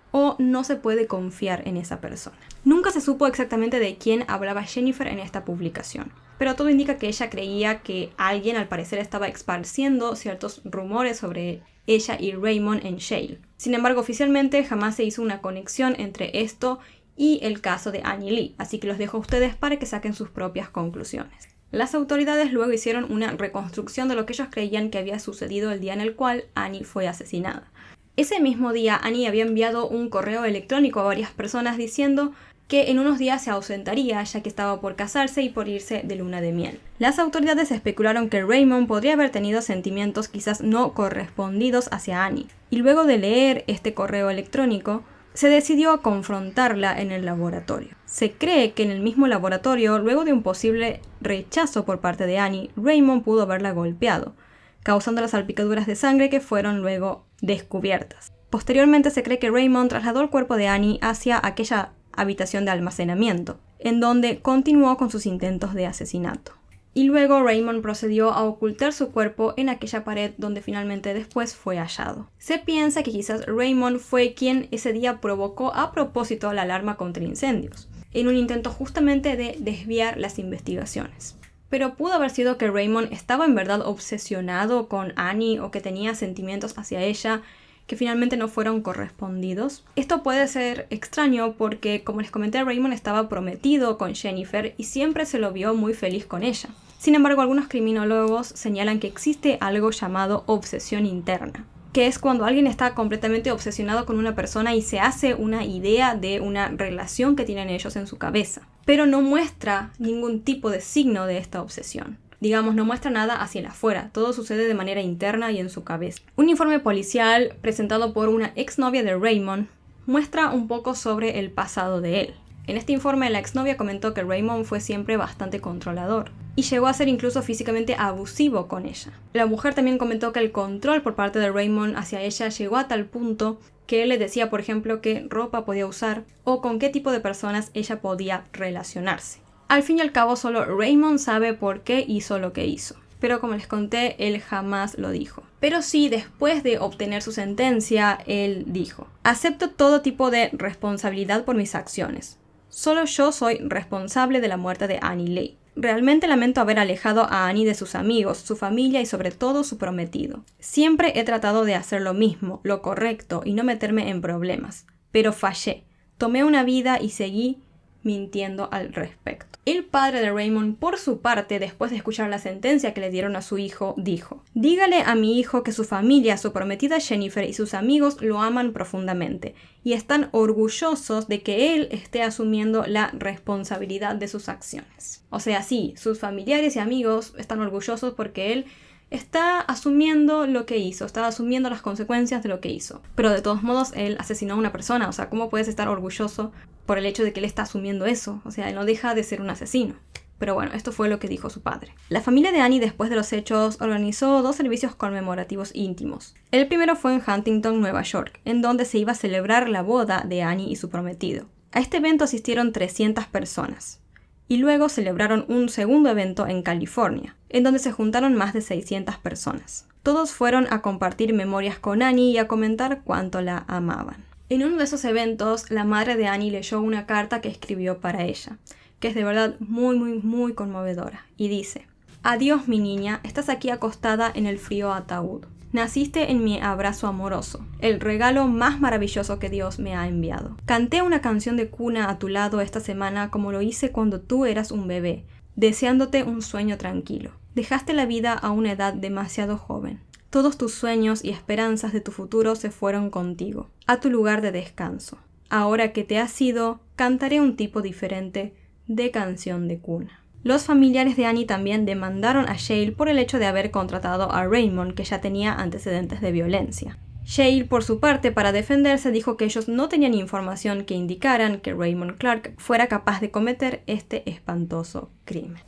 o no se puede confiar en esa persona". Nunca se supo exactamente de quién hablaba Jennifer en esta publicación, pero todo indica que ella creía que alguien al parecer estaba esparciendo ciertos rumores sobre ella y Raymond en Shale. Sin embargo, oficialmente jamás se hizo una conexión entre esto y el caso de Annie Lee, así que los dejo a ustedes para que saquen sus propias conclusiones. Las autoridades luego hicieron una reconstrucción de lo que ellos creían que había sucedido el día en el cual Annie fue asesinada. Ese mismo día, Annie había enviado un correo electrónico a varias personas diciendo que en unos días se ausentaría ya que estaba por casarse y por irse de luna de miel. Las autoridades especularon que Raymond podría haber tenido sentimientos quizás no correspondidos hacia Annie, y luego de leer este correo electrónico, se decidió a confrontarla en el laboratorio. Se cree que en el mismo laboratorio, luego de un posible rechazo por parte de Annie, Raymond pudo haberla golpeado, causando las salpicaduras de sangre que fueron luego descubiertas. Posteriormente se cree que Raymond trasladó el cuerpo de Annie hacia aquella habitación de almacenamiento, en donde continuó con sus intentos de asesinato. Y luego Raymond procedió a ocultar su cuerpo en aquella pared donde finalmente después fue hallado. Se piensa que quizás Raymond fue quien ese día provocó a propósito la alarma contra incendios, en un intento justamente de desviar las investigaciones. Pero pudo haber sido que Raymond estaba en verdad obsesionado con Annie o que tenía sentimientos hacia ella que finalmente no fueron correspondidos. Esto puede ser extraño porque, como les comenté, Raymond estaba prometido con Jennifer y siempre se lo vio muy feliz con ella. Sin embargo, algunos criminólogos señalan que existe algo llamado obsesión interna, que es cuando alguien está completamente obsesionado con una persona y se hace una idea de una relación que tienen ellos en su cabeza, pero no muestra ningún tipo de signo de esta obsesión. Digamos, no muestra nada hacia el afuera, todo sucede de manera interna y en su cabeza. Un informe policial presentado por una exnovia de Raymond muestra un poco sobre el pasado de él. En este informe, la exnovia comentó que Raymond fue siempre bastante controlador y llegó a ser incluso físicamente abusivo con ella. La mujer también comentó que el control por parte de Raymond hacia ella llegó a tal punto que él le decía, por ejemplo, qué ropa podía usar o con qué tipo de personas ella podía relacionarse. Al fin y al cabo, solo Raymond sabe por qué hizo lo que hizo. Pero como les conté, él jamás lo dijo. Pero sí, después de obtener su sentencia, él dijo: "Acepto todo tipo de responsabilidad por mis acciones. Solo yo soy responsable de la muerte de Annie Lee. Realmente lamento haber alejado a Annie de sus amigos, su familia y sobre todo su prometido. Siempre he tratado de hacer lo mismo, lo correcto y no meterme en problemas. Pero fallé. Tomé una vida y seguí mintiendo al respecto". El padre de Raymond, por su parte, después de escuchar la sentencia que le dieron a su hijo, dijo: "Dígale a mi hijo que su familia, su prometida Jennifer y sus amigos lo aman profundamente y están orgullosos de que él esté asumiendo la responsabilidad de sus acciones". O sea, sí, sus familiares y amigos están orgullosos porque él está asumiendo lo que hizo, está asumiendo las consecuencias de lo que hizo. Pero de todos modos, él asesinó a una persona. O sea, ¿cómo puedes estar orgulloso por el hecho de que él está asumiendo eso? O sea, él no deja de ser un asesino. Pero bueno, esto fue lo que dijo su padre. La familia de Annie, después de los hechos, organizó 2 servicios conmemorativos íntimos. El primero fue en Huntington, Nueva York, en donde se iba a celebrar la boda de Annie y su prometido. A este evento asistieron 300 personas. Y luego celebraron un segundo evento en California, en donde se juntaron más de 600 personas. Todos fueron a compartir memorias con Annie y a comentar cuánto la amaban. En uno de esos eventos, la madre de Annie leyó una carta que escribió para ella, que es de verdad muy conmovedora. Y dice: adiós mi niña, estás aquí acostada en el frío ataúd. Naciste en mi abrazo amoroso, el regalo más maravilloso que Dios me ha enviado. Canté una canción de cuna a tu lado esta semana como lo hice cuando tú eras un bebé, deseándote un sueño tranquilo. Dejaste la vida a una edad demasiado joven. Todos tus sueños y esperanzas de tu futuro se fueron contigo, a tu lugar de descanso. Ahora que te has ido, cantaré un tipo diferente de canción de cuna. Los familiares de Annie también demandaron a Shale por el hecho de haber contratado a Raymond, que ya tenía antecedentes de violencia. Shale, por su parte, para defenderse, dijo que ellos no tenían información que indicaran que Raymond Clark fuera capaz de cometer este espantoso crimen.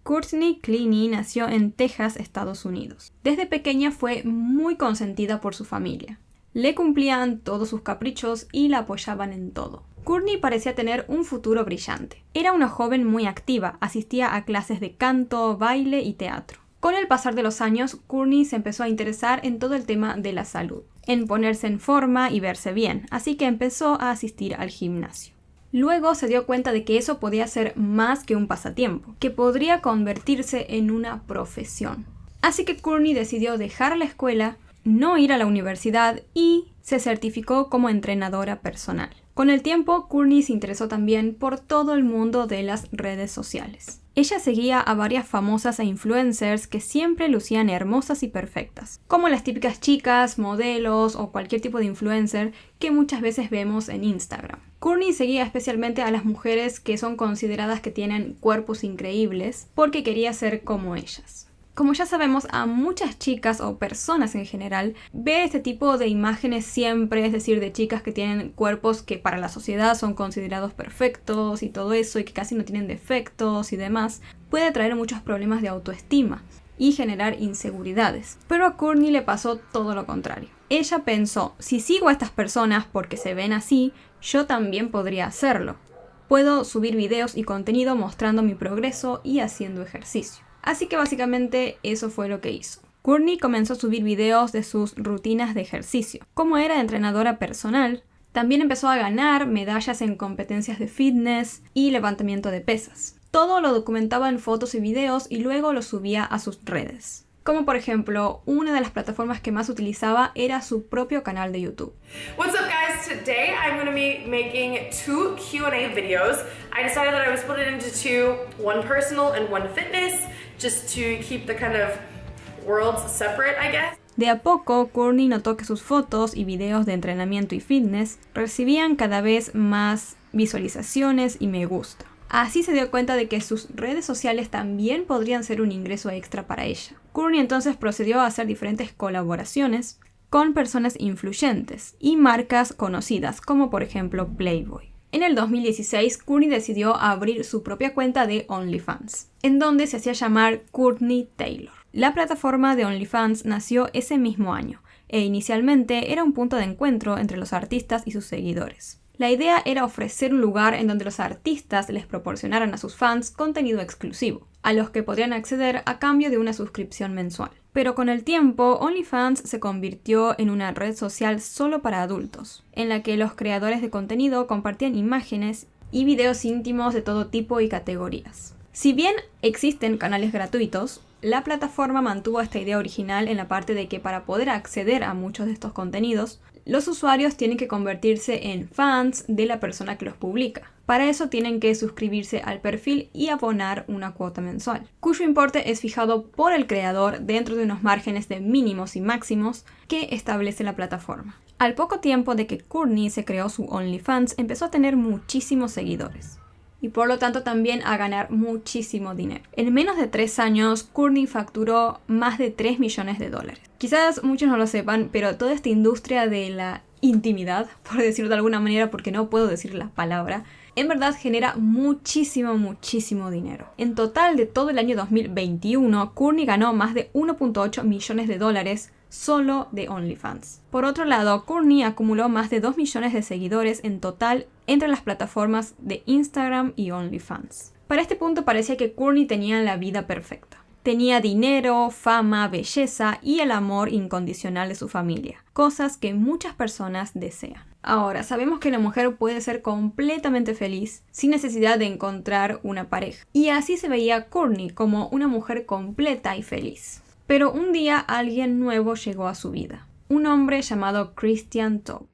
Courtney Cleaney nació en Texas, Estados Unidos. Desde pequeña fue muy consentida por su familia. Le cumplían todos sus caprichos y la apoyaban en todo. Courtney parecía tener un futuro brillante. Era una joven muy activa, asistía a clases de canto, baile y teatro. Con el pasar de los años, Courtney se empezó a interesar en todo el tema de la salud, en ponerse en forma y verse bien, así que empezó a asistir al gimnasio. Luego se dio cuenta de que eso podía ser más que un pasatiempo, que podría convertirse en una profesión. Así que Courtney decidió dejar la escuela, no ir a la universidad y se certificó como entrenadora personal. Con el tiempo, Courtney se interesó también por todo el mundo de las redes sociales. Ella seguía a varias famosas e influencers que siempre lucían hermosas y perfectas, como las típicas chicas, modelos o cualquier tipo de influencer que muchas veces vemos en Instagram. Courtney seguía especialmente a las mujeres que son consideradas que tienen cuerpos increíbles porque quería ser como ellas. Como ya sabemos, a muchas chicas o personas en general, ver este tipo de imágenes siempre, es decir, de chicas que tienen cuerpos que para la sociedad son considerados perfectos y todo eso, y que casi no tienen defectos y demás, puede traer muchos problemas de autoestima y generar inseguridades. Pero a Courtney le pasó todo lo contrario. Ella pensó: si sigo a estas personas porque se ven así, yo también podría hacerlo. Puedo subir videos y contenido mostrando mi progreso y haciendo ejercicio. Así que básicamente eso fue lo que hizo. Courtney comenzó a subir videos de sus rutinas de ejercicio. Como era entrenadora personal, también empezó a ganar medallas en competencias de fitness y levantamiento de pesas. Todo lo documentaba en fotos y videos y luego lo subía a sus redes. Como por ejemplo, una de las plataformas que más utilizaba era su propio canal de YouTube. What's up guys, today I'm going to be making 2 Q&A videos. I decided that I would split it into 2, one personal and one fitness, just to keep the kind of worlds separate, I guess. De a poco, Courtney notó que sus fotos y videos de entrenamiento y fitness recibían cada vez más visualizaciones y me gusta. Así se dio cuenta de que sus redes sociales también podrían ser un ingreso extra para ella. Courtney entonces procedió a hacer diferentes colaboraciones con personas influyentes y marcas conocidas, como por ejemplo Playboy. En el 2016, Courtney decidió abrir su propia cuenta de OnlyFans, en donde se hacía llamar Courtney Taylor. La plataforma de OnlyFans nació ese mismo año, e inicialmente era un punto de encuentro entre los artistas y sus seguidores. La idea era ofrecer un lugar en donde los artistas les proporcionaran a sus fans contenido exclusivo, a los que podrían acceder a cambio de una suscripción mensual. Pero con el tiempo, OnlyFans se convirtió en una red social solo para adultos, en la que los creadores de contenido compartían imágenes y videos íntimos de todo tipo y categorías. Si bien existen canales gratuitos, la plataforma mantuvo esta idea original en la parte de que para poder acceder a muchos de estos contenidos, los usuarios tienen que convertirse en fans de la persona que los publica. Para eso tienen que suscribirse al perfil y abonar una cuota mensual, cuyo importe es fijado por el creador dentro de unos márgenes de mínimos y máximos que establece la plataforma. Al poco tiempo de que Courtney se creó su OnlyFans, empezó a tener muchísimos seguidores y por lo tanto también a ganar muchísimo dinero. En menos de 3 años, Courtney facturó más de $3 millones. Quizás muchos no lo sepan, pero toda esta industria de la intimidad, por decirlo de alguna manera, porque no puedo decir la palabra, en verdad genera muchísimo dinero. En total de todo el año 2021, Courtney ganó más de $1.8 millones solo de OnlyFans. Por otro lado, Courtney acumuló más de 2 millones de seguidores en total entre las plataformas de Instagram y OnlyFans. Para este punto parecía que Courtney tenía la vida perfecta. Tenía dinero, fama, belleza y el amor incondicional de su familia, cosas que muchas personas desean. Ahora, sabemos que la mujer puede ser completamente feliz sin necesidad de encontrar una pareja. Y así se veía Courtney como una mujer completa y feliz. Pero un día alguien nuevo llegó a su vida. Un hombre llamado Christian Toby.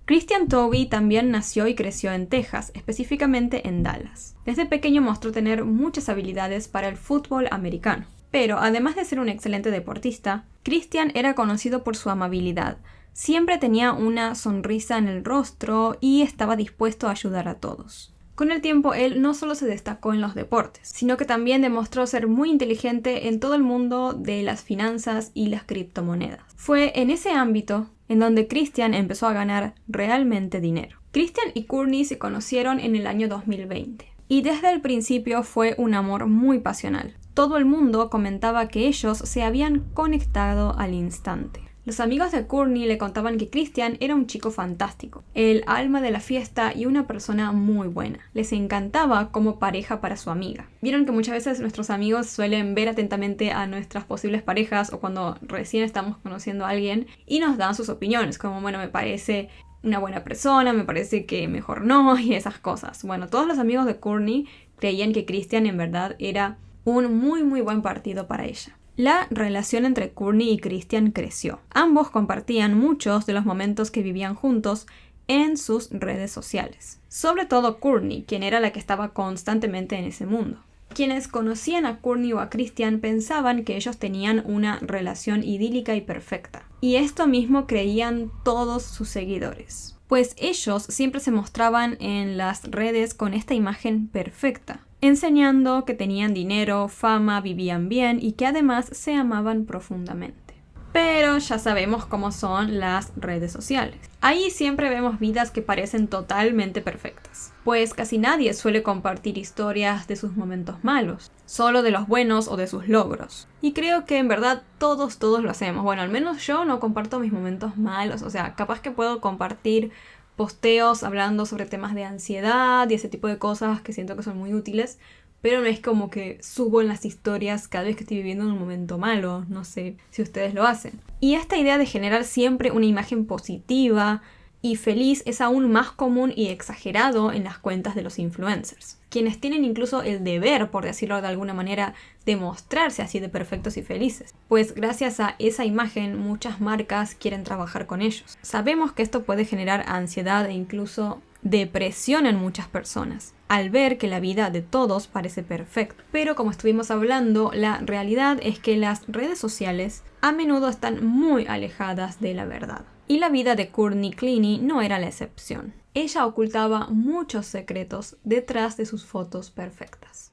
Christian Toby también nació y creció en Texas, específicamente en Dallas. Desde pequeño mostró tener muchas habilidades para el fútbol americano. Pero además de ser un excelente deportista, Christian era conocido por su amabilidad. Siempre tenía una sonrisa en el rostro y estaba dispuesto a ayudar a todos. Con el tiempo, él no solo se destacó en los deportes, sino que también demostró ser muy inteligente en todo el mundo de las finanzas y las criptomonedas. Fue en ese ámbito en donde Christian empezó a ganar realmente dinero. Christian y Courtney se conocieron en el año 2020 y desde el principio fue un amor muy pasional. Todo el mundo comentaba que ellos se habían conectado al instante. Los amigos de Courtney le contaban que Christian era un chico fantástico, el alma de la fiesta y una persona muy buena. Les encantaba como pareja para su amiga. Vieron que muchas veces nuestros amigos suelen ver atentamente a nuestras posibles parejas o cuando recién estamos conociendo a alguien y nos dan sus opiniones, como bueno, me parece una buena persona, me parece que mejor no y esas cosas. Bueno, todos los amigos de Courtney creían que Christian en verdad era un muy buen partido para ella. La relación entre Courtney y Christian creció. Ambos compartían muchos de los momentos que vivían juntos en sus redes sociales. Sobre todo Courtney, quien era la que estaba constantemente en ese mundo. Quienes conocían a Courtney o a Christian pensaban que ellos tenían una relación idílica y perfecta. Y esto mismo creían todos sus seguidores. Pues ellos siempre se mostraban en las redes con esta imagen perfecta, enseñando que tenían dinero, fama, vivían bien y que además se amaban profundamente. Pero ya sabemos cómo son las redes sociales. Ahí siempre vemos vidas que parecen totalmente perfectas, pues casi nadie suele compartir historias de sus momentos malos, solo de los buenos o de sus logros. Y creo que en verdad todos lo hacemos. Bueno, al menos yo no comparto mis momentos malos, o sea, capaz que puedo compartir posteos hablando sobre temas de ansiedad y ese tipo de cosas que siento que son muy útiles, pero no es como que subo en las historias cada vez que estoy viviendo un momento malo. No sé si ustedes lo hacen. Y esta idea de generar siempre una imagen positiva y feliz es aún más común y exagerado en las cuentas de los influencers, quienes tienen incluso el deber, por decirlo de alguna manera, de mostrarse así de perfectos y felices. Pues gracias a esa imagen muchas marcas quieren trabajar con ellos. Sabemos que esto puede generar ansiedad e incluso depresión en muchas personas, al ver que la vida de todos parece perfecta. Pero como estuvimos hablando, la realidad es que las redes sociales a menudo están muy alejadas de la verdad. Y la vida de Courtney Cleaney no era la excepción. Ella ocultaba muchos secretos detrás de sus fotos perfectas.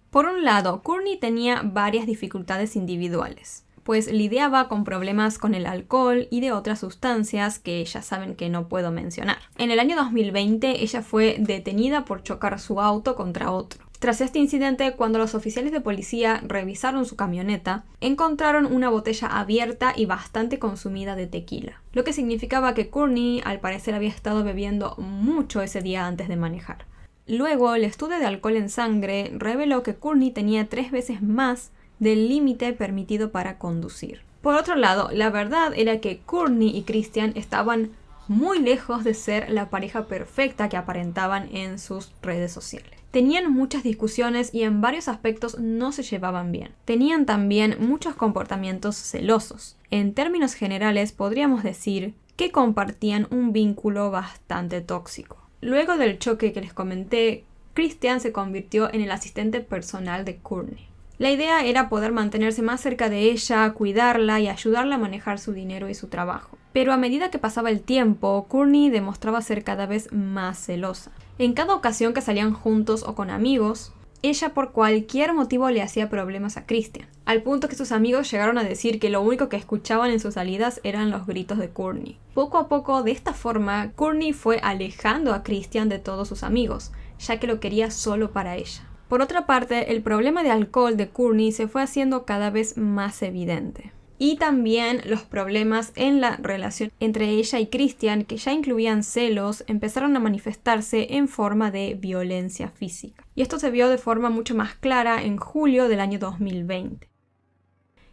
Por un lado, Courtney tenía varias dificultades individuales, pues lidiaba con problemas con el alcohol y de otras sustancias que ya saben que no puedo mencionar. En el año 2020, ella fue detenida por chocar su auto contra otro. Tras este incidente, cuando los oficiales de policía revisaron su camioneta, encontraron una botella abierta y bastante consumida de tequila, lo que significaba que Courtney al parecer había estado bebiendo mucho ese día antes de manejar. Luego, el estudio de alcohol en sangre reveló que Courtney tenía 3 veces más del límite permitido para conducir. Por otro lado, la verdad era que Courtney y Christian estaban muy lejos de ser la pareja perfecta que aparentaban en sus redes sociales. Tenían muchas discusiones y en varios aspectos no se llevaban bien. Tenían también muchos comportamientos celosos. En términos generales, podríamos decir que compartían un vínculo bastante tóxico. Luego del choque que les comenté, Christian se convirtió en el asistente personal de Courtney. La idea era poder mantenerse más cerca de ella, cuidarla y ayudarla a manejar su dinero y su trabajo. Pero a medida que pasaba el tiempo, Courtney demostraba ser cada vez más celosa. En cada ocasión que salían juntos o con amigos, ella por cualquier motivo le hacía problemas a Christian, al punto que sus amigos llegaron a decir que lo único que escuchaban en sus salidas eran los gritos de Courtney. Poco a poco, de esta forma, Courtney fue alejando a Christian de todos sus amigos, ya que lo quería solo para ella. Por otra parte, el problema de alcohol de Courtney se fue haciendo cada vez más evidente. Y también los problemas en la relación entre ella y Christian, que ya incluían celos, empezaron a manifestarse en forma de violencia física. Y esto se vio de forma mucho más clara en julio del año 2020.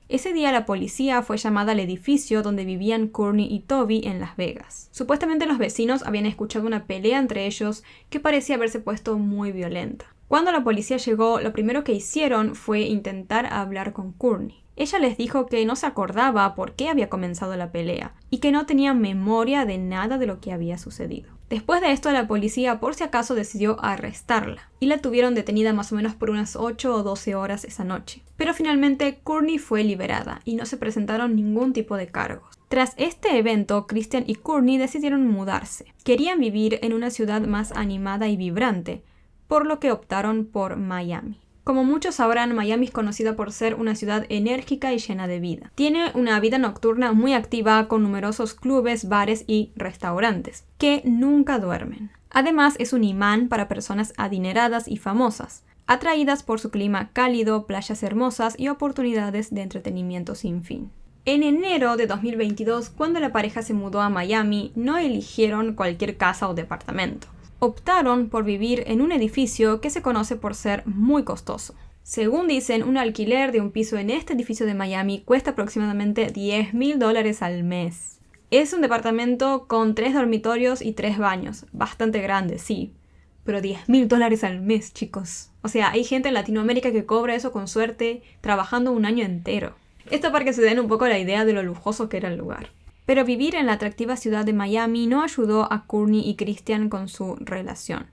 Ese día la policía fue llamada al edificio donde vivían Courtney y Toby en Las Vegas. Supuestamente los vecinos habían escuchado una pelea entre ellos que parecía haberse puesto muy violenta. Cuando la policía llegó, lo primero que hicieron fue intentar hablar con Courtney. Ella les dijo que no se acordaba por qué había comenzado la pelea y que no tenía memoria de nada de lo que había sucedido. Después de esto, la policía por si acaso decidió arrestarla y la tuvieron detenida más o menos por unas 8 o 12 horas esa noche. Pero finalmente Courtney fue liberada y no se presentaron ningún tipo de cargos. Tras este evento, Christian y Courtney decidieron mudarse. Querían vivir en una ciudad más animada y vibrante, por lo que optaron por Miami. Como muchos sabrán, Miami es conocida por ser una ciudad enérgica y llena de vida. Tiene una vida nocturna muy activa con numerosos clubes, bares y restaurantes, que nunca duermen. Además, es un imán para personas adineradas y famosas, atraídas por su clima cálido, playas hermosas y oportunidades de entretenimiento sin fin. En enero de 2022, cuando la pareja se mudó a Miami, no eligieron cualquier casa o departamento. Optaron por vivir en un edificio que se conoce por ser muy costoso. Según dicen, un alquiler de un piso en este edificio de Miami cuesta aproximadamente $10,000 al mes. Es un departamento con 3 dormitorios y 3 baños. Bastante grande, sí. Pero $10,000 al mes, chicos. O sea, hay gente en Latinoamérica que cobra eso con suerte trabajando un año entero. Esto para que se den un poco la idea de lo lujoso que era el lugar. Pero vivir en la atractiva ciudad de Miami no ayudó a Courtney y Christian con su relación,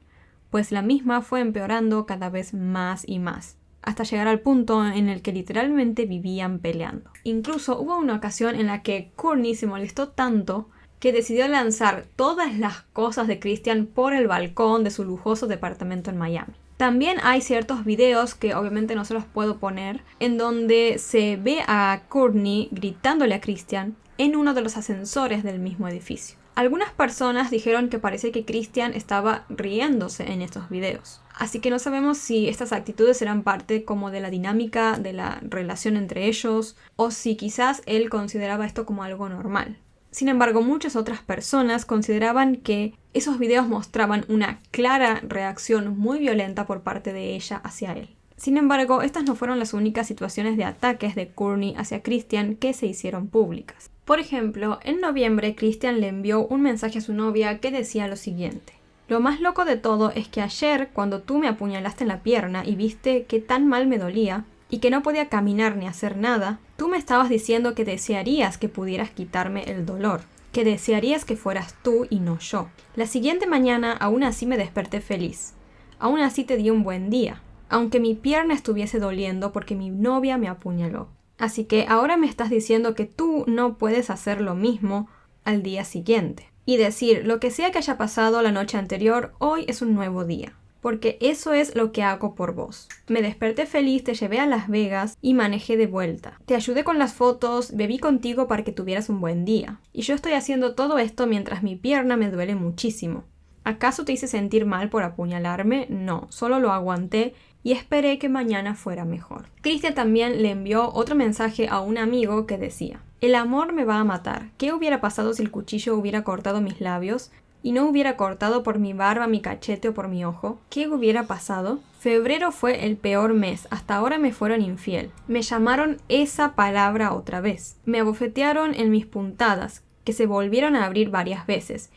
pues la misma fue empeorando cada vez más y más, hasta llegar al punto en el que literalmente vivían peleando. Incluso hubo una ocasión en la que Courtney se molestó tanto que decidió lanzar todas las cosas de Christian por el balcón de su lujoso departamento en Miami. También hay ciertos videos que obviamente no se los puedo poner, en donde se ve a Courtney gritándole a Christian en uno de los ascensores del mismo edificio. Algunas personas dijeron que parece que Christian estaba riéndose en estos videos. Así que no sabemos si estas actitudes eran parte como de la dinámica de la relación entre ellos o si quizás él consideraba esto como algo normal. Sin embargo, muchas otras personas consideraban que esos videos mostraban una clara reacción muy violenta por parte de ella hacia él. Sin embargo, estas no fueron las únicas situaciones de ataques de Courtney hacia Christian que se hicieron públicas. Por ejemplo, en noviembre Christian le envió un mensaje a su novia que decía lo siguiente: "Lo más loco de todo es que ayer, cuando tú me apuñalaste en la pierna y viste que tan mal me dolía y que no podía caminar ni hacer nada, tú me estabas diciendo que desearías que pudieras quitarme el dolor, que desearías que fueras tú y no yo. La siguiente mañana aún así me desperté feliz. Aún así te di un buen día, aunque mi pierna estuviese doliendo porque mi novia me apuñaló. Así que ahora me estás diciendo que tú no puedes hacer lo mismo al día siguiente. Y decir, lo que sea que haya pasado la noche anterior, hoy es un nuevo día. Porque eso es lo que hago por vos. Me desperté feliz, te llevé a Las Vegas y manejé de vuelta. Te ayudé con las fotos, bebí contigo para que tuvieras un buen día. Y yo estoy haciendo todo esto mientras mi pierna me duele muchísimo. ¿Acaso te hice sentir mal por apuñalarme? No, solo lo aguanté y esperé que mañana fuera mejor". Christian también le envió otro mensaje a un amigo que decía: "El amor me va a matar. ¿Qué hubiera pasado si el cuchillo hubiera cortado mis labios y no hubiera cortado por mi barba, mi cachete o por mi ojo? ¿Qué hubiera pasado? Febrero fue el peor mes. Hasta ahora me fueron infiel. Me llamaron esa palabra otra vez. Me abofetearon en mis puntadas, que se volvieron a abrir varias veces.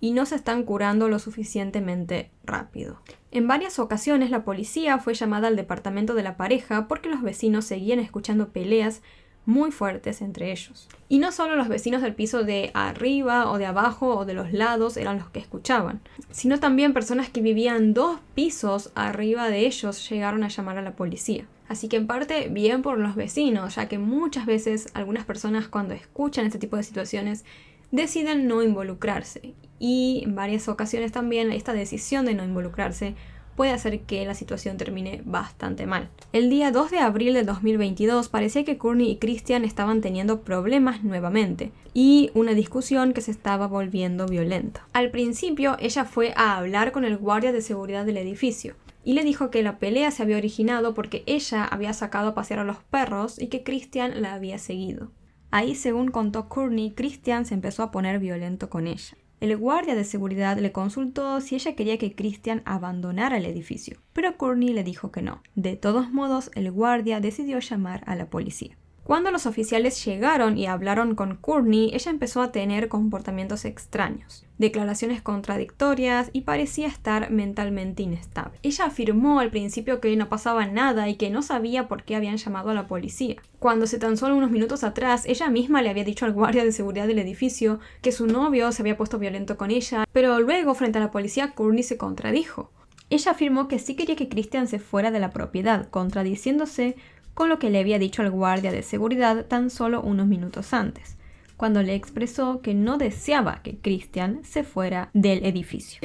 Y no se están curando lo suficientemente rápido". En varias ocasiones la policía fue llamada al departamento de la pareja porque los vecinos seguían escuchando peleas muy fuertes entre ellos. Y no solo los vecinos del piso de arriba o de abajo o de los lados eran los que escuchaban, sino también personas que vivían 2 pisos arriba de ellos llegaron a llamar a la policía. Así que en parte bien por los vecinos, ya que muchas veces algunas personas cuando escuchan este tipo de situaciones deciden no involucrarse, y en varias ocasiones también esta decisión de no involucrarse puede hacer que la situación termine bastante mal. El día 2 de abril de 2022 parecía que Courtney y Christian estaban teniendo problemas nuevamente y una discusión que se estaba volviendo violenta. Al principio ella fue a hablar con el guardia de seguridad del edificio y le dijo que la pelea se había originado porque ella había sacado a pasear a los perros y que Christian la había seguido. Ahí, según contó Courtney, Christian se empezó a poner violento con ella. El guardia de seguridad le consultó si ella quería que Christian abandonara el edificio, pero Courtney le dijo que no. De todos modos, el guardia decidió llamar a la policía. Cuando los oficiales llegaron y hablaron con Courtney, ella empezó a tener comportamientos extraños, declaraciones contradictorias y parecía estar mentalmente inestable. Ella afirmó al principio que no pasaba nada y que no sabía por qué habían llamado a la policía, cuando hace tan solo unos minutos atrás ella misma le había dicho al guardia de seguridad del edificio que su novio se había puesto violento con ella, pero luego frente a la policía Courtney se contradijo. Ella afirmó que sí quería que Christian se fuera de la propiedad, contradiciéndose con lo que le había dicho al guardia de seguridad tan solo unos minutos antes, cuando le expresó que no deseaba que Christian se fuera del edificio.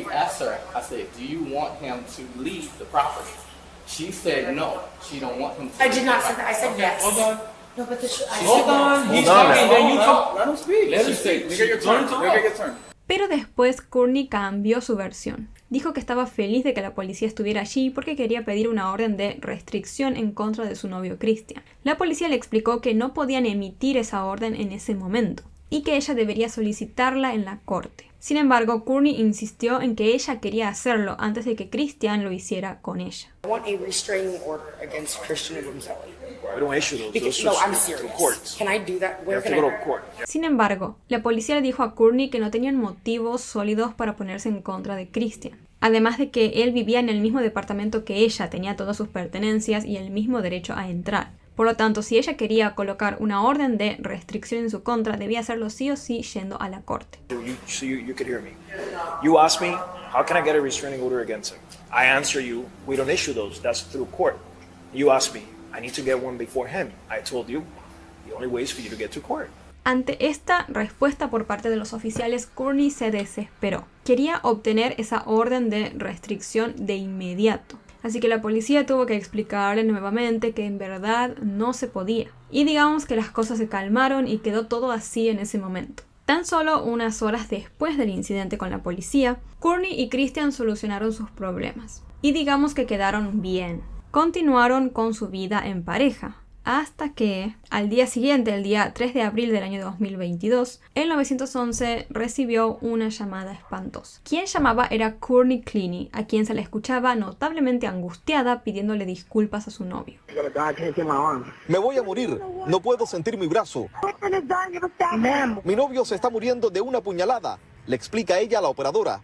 Pero después Courtney cambió su versión. Dijo que estaba feliz de que la policía estuviera allí porque quería pedir una orden de restricción en contra de su novio Christian. La policía le explicó que no podían emitir esa orden en ese momento y que ella debería solicitarla en la corte. Sin embargo, Courtney insistió en que ella quería hacerlo antes de que Christian lo hiciera con ella. I want a restraining order against Christian and Kelly. We don't issue those. Because, no, I'm serious. Can I do that? Where can I go to court. Sin embargo, la policía le dijo a Courtney que no tenían motivos sólidos para ponerse en contra de Christian. Además de que él vivía en el mismo departamento que ella, tenía todas sus pertenencias y el mismo derecho a entrar. Por lo tanto, si ella quería colocar una orden de restricción en su contra, debía hacerlo sí o sí yendo a la corte. You could hear me. You ask me, how can I get a restraining order against him? I answer you, we don't issue those. That's through court. You ask me, I need to get one before him. I told you, the only way is for you to get to court. Ante esta respuesta por parte de los oficiales, Courtney se desesperó. Quería obtener esa orden de restricción de inmediato. Así que la policía tuvo que explicarle nuevamente que en verdad no se podía. Y digamos que las cosas se calmaron y quedó todo así en ese momento. Tan solo unas horas después del incidente con la policía, Courtney y Christian solucionaron sus problemas. Y digamos que quedaron bien. Continuaron con su vida en pareja. Hasta que, al día siguiente, el día 3 de abril del año 2022, el 911 recibió una llamada espantosa. Quien llamaba era Courtney Cleaney, a quien se le escuchaba notablemente angustiada pidiéndole disculpas a su novio. Me voy a morir, no puedo sentir mi brazo. Mi novio se está muriendo de una puñalada, le explica ella a la operadora.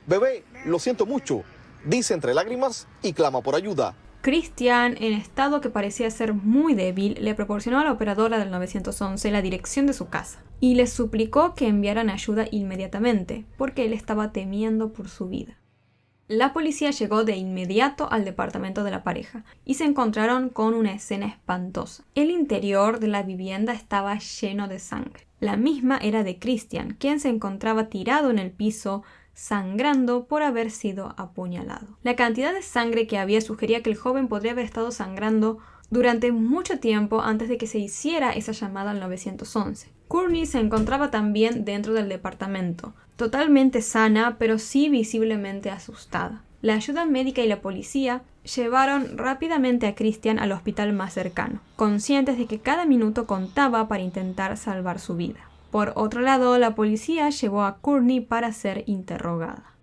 Bebé, lo siento mucho, dice entre lágrimas y clama por ayuda. Christian, en estado que parecía ser muy débil, le proporcionó a la operadora del 911 la dirección de su casa y les suplicó que enviaran ayuda inmediatamente, porque él estaba temiendo por su vida. La policía llegó de inmediato al departamento de la pareja y se encontraron con una escena espantosa. El interior de la vivienda estaba lleno de sangre. La misma era de Christian, quien se encontraba tirado en el piso, sangrando por haber sido apuñalado. La cantidad de sangre que había sugería que el joven podría haber estado sangrando durante mucho tiempo antes de que se hiciera esa llamada al 911. Courtney se encontraba también dentro del departamento, totalmente sana, pero sí visiblemente asustada. La ayuda médica y la policía llevaron rápidamente a Christian al hospital más cercano, conscientes de que cada minuto contaba para intentar salvar su vida. Por otro lado, la policía llevó a Courtney para ser interrogada.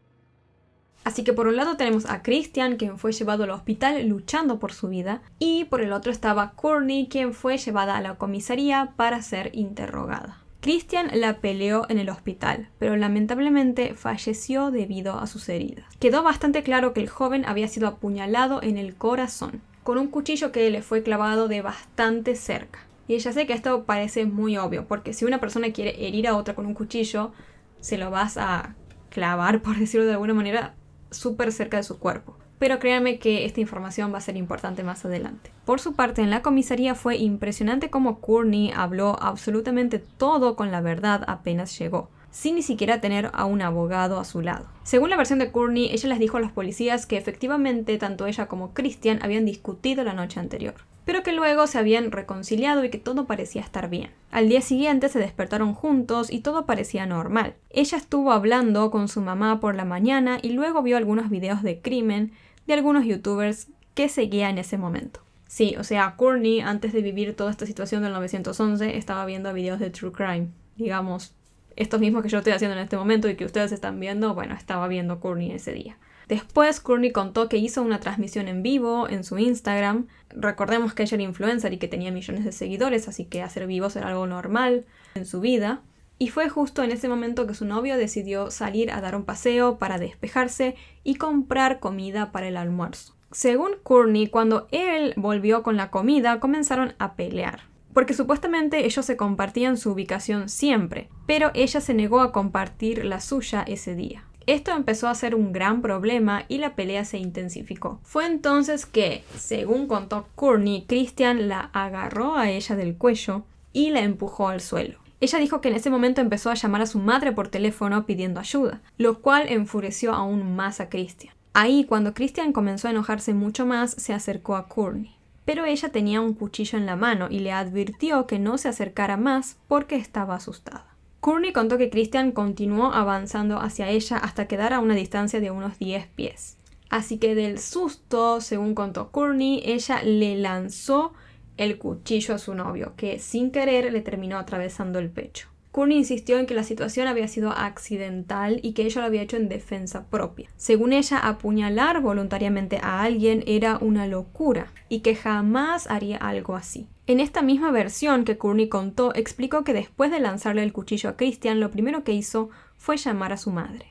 Así que por un lado tenemos a Christian, quien fue llevado al hospital luchando por su vida, y por el otro estaba Courtney, quien fue llevada a la comisaría para ser interrogada. Christian la peleó en el hospital, pero lamentablemente falleció debido a sus heridas. Quedó bastante claro que el joven había sido apuñalado en el corazón, con un cuchillo que le fue clavado de bastante cerca. Y ya sé que esto parece muy obvio, porque si una persona quiere herir a otra con un cuchillo, se lo vas a clavar, por decirlo de alguna manera, súper cerca de su cuerpo. Pero créanme que esta información va a ser importante más adelante. Por su parte, en la comisaría fue impresionante cómo Courtney habló absolutamente todo con la verdad apenas llegó, sin ni siquiera tener a un abogado a su lado. Según la versión de Courtney, ella les dijo a los policías que efectivamente tanto ella como Christian habían discutido la noche anterior, pero que luego se habían reconciliado y que todo parecía estar bien. Al día siguiente se despertaron juntos y todo parecía normal. Ella estuvo hablando con su mamá por la mañana y luego vio algunos videos de crimen de algunos youtubers que seguía en ese momento. Sí, o sea, Courtney, antes de vivir toda esta situación del 911, estaba viendo videos de true crime. Digamos, estos mismos que yo estoy haciendo en este momento y que ustedes están viendo, bueno, estaba viendo Courtney ese día. Después, Courtney contó que hizo una transmisión en vivo en su Instagram. Recordemos que ella era influencer y que tenía millones de seguidores, así que hacer vivos era algo normal en su vida. Y fue justo en ese momento que su novio decidió salir a dar un paseo para despejarse y comprar comida para el almuerzo. Según Courtney, cuando él volvió con la comida, comenzaron a pelear. Porque supuestamente ellos se compartían su ubicación siempre, pero ella se negó a compartir la suya ese día. Esto empezó a ser un gran problema y la pelea se intensificó. Fue entonces que, según contó Courtney, Christian la agarró a ella del cuello y la empujó al suelo. Ella dijo que en ese momento empezó a llamar a su madre por teléfono pidiendo ayuda, lo cual enfureció aún más a Christian. Ahí, cuando Christian comenzó a enojarse mucho más, se acercó a Courtney. Pero ella tenía un cuchillo en la mano y le advirtió que no se acercara más porque estaba asustada. Courtney contó que Christian continuó avanzando hacia ella hasta quedar a una distancia de unos 10 pies. Así que del susto, según contó Courtney, ella le lanzó el cuchillo a su novio, que sin querer le terminó atravesando el pecho. Courtney insistió en que la situación había sido accidental y que ella lo había hecho en defensa propia. Según ella, apuñalar voluntariamente a alguien era una locura y que jamás haría algo así. En esta misma versión que Courtney contó, explicó que después de lanzarle el cuchillo a Christian, lo primero que hizo fue llamar a su madre.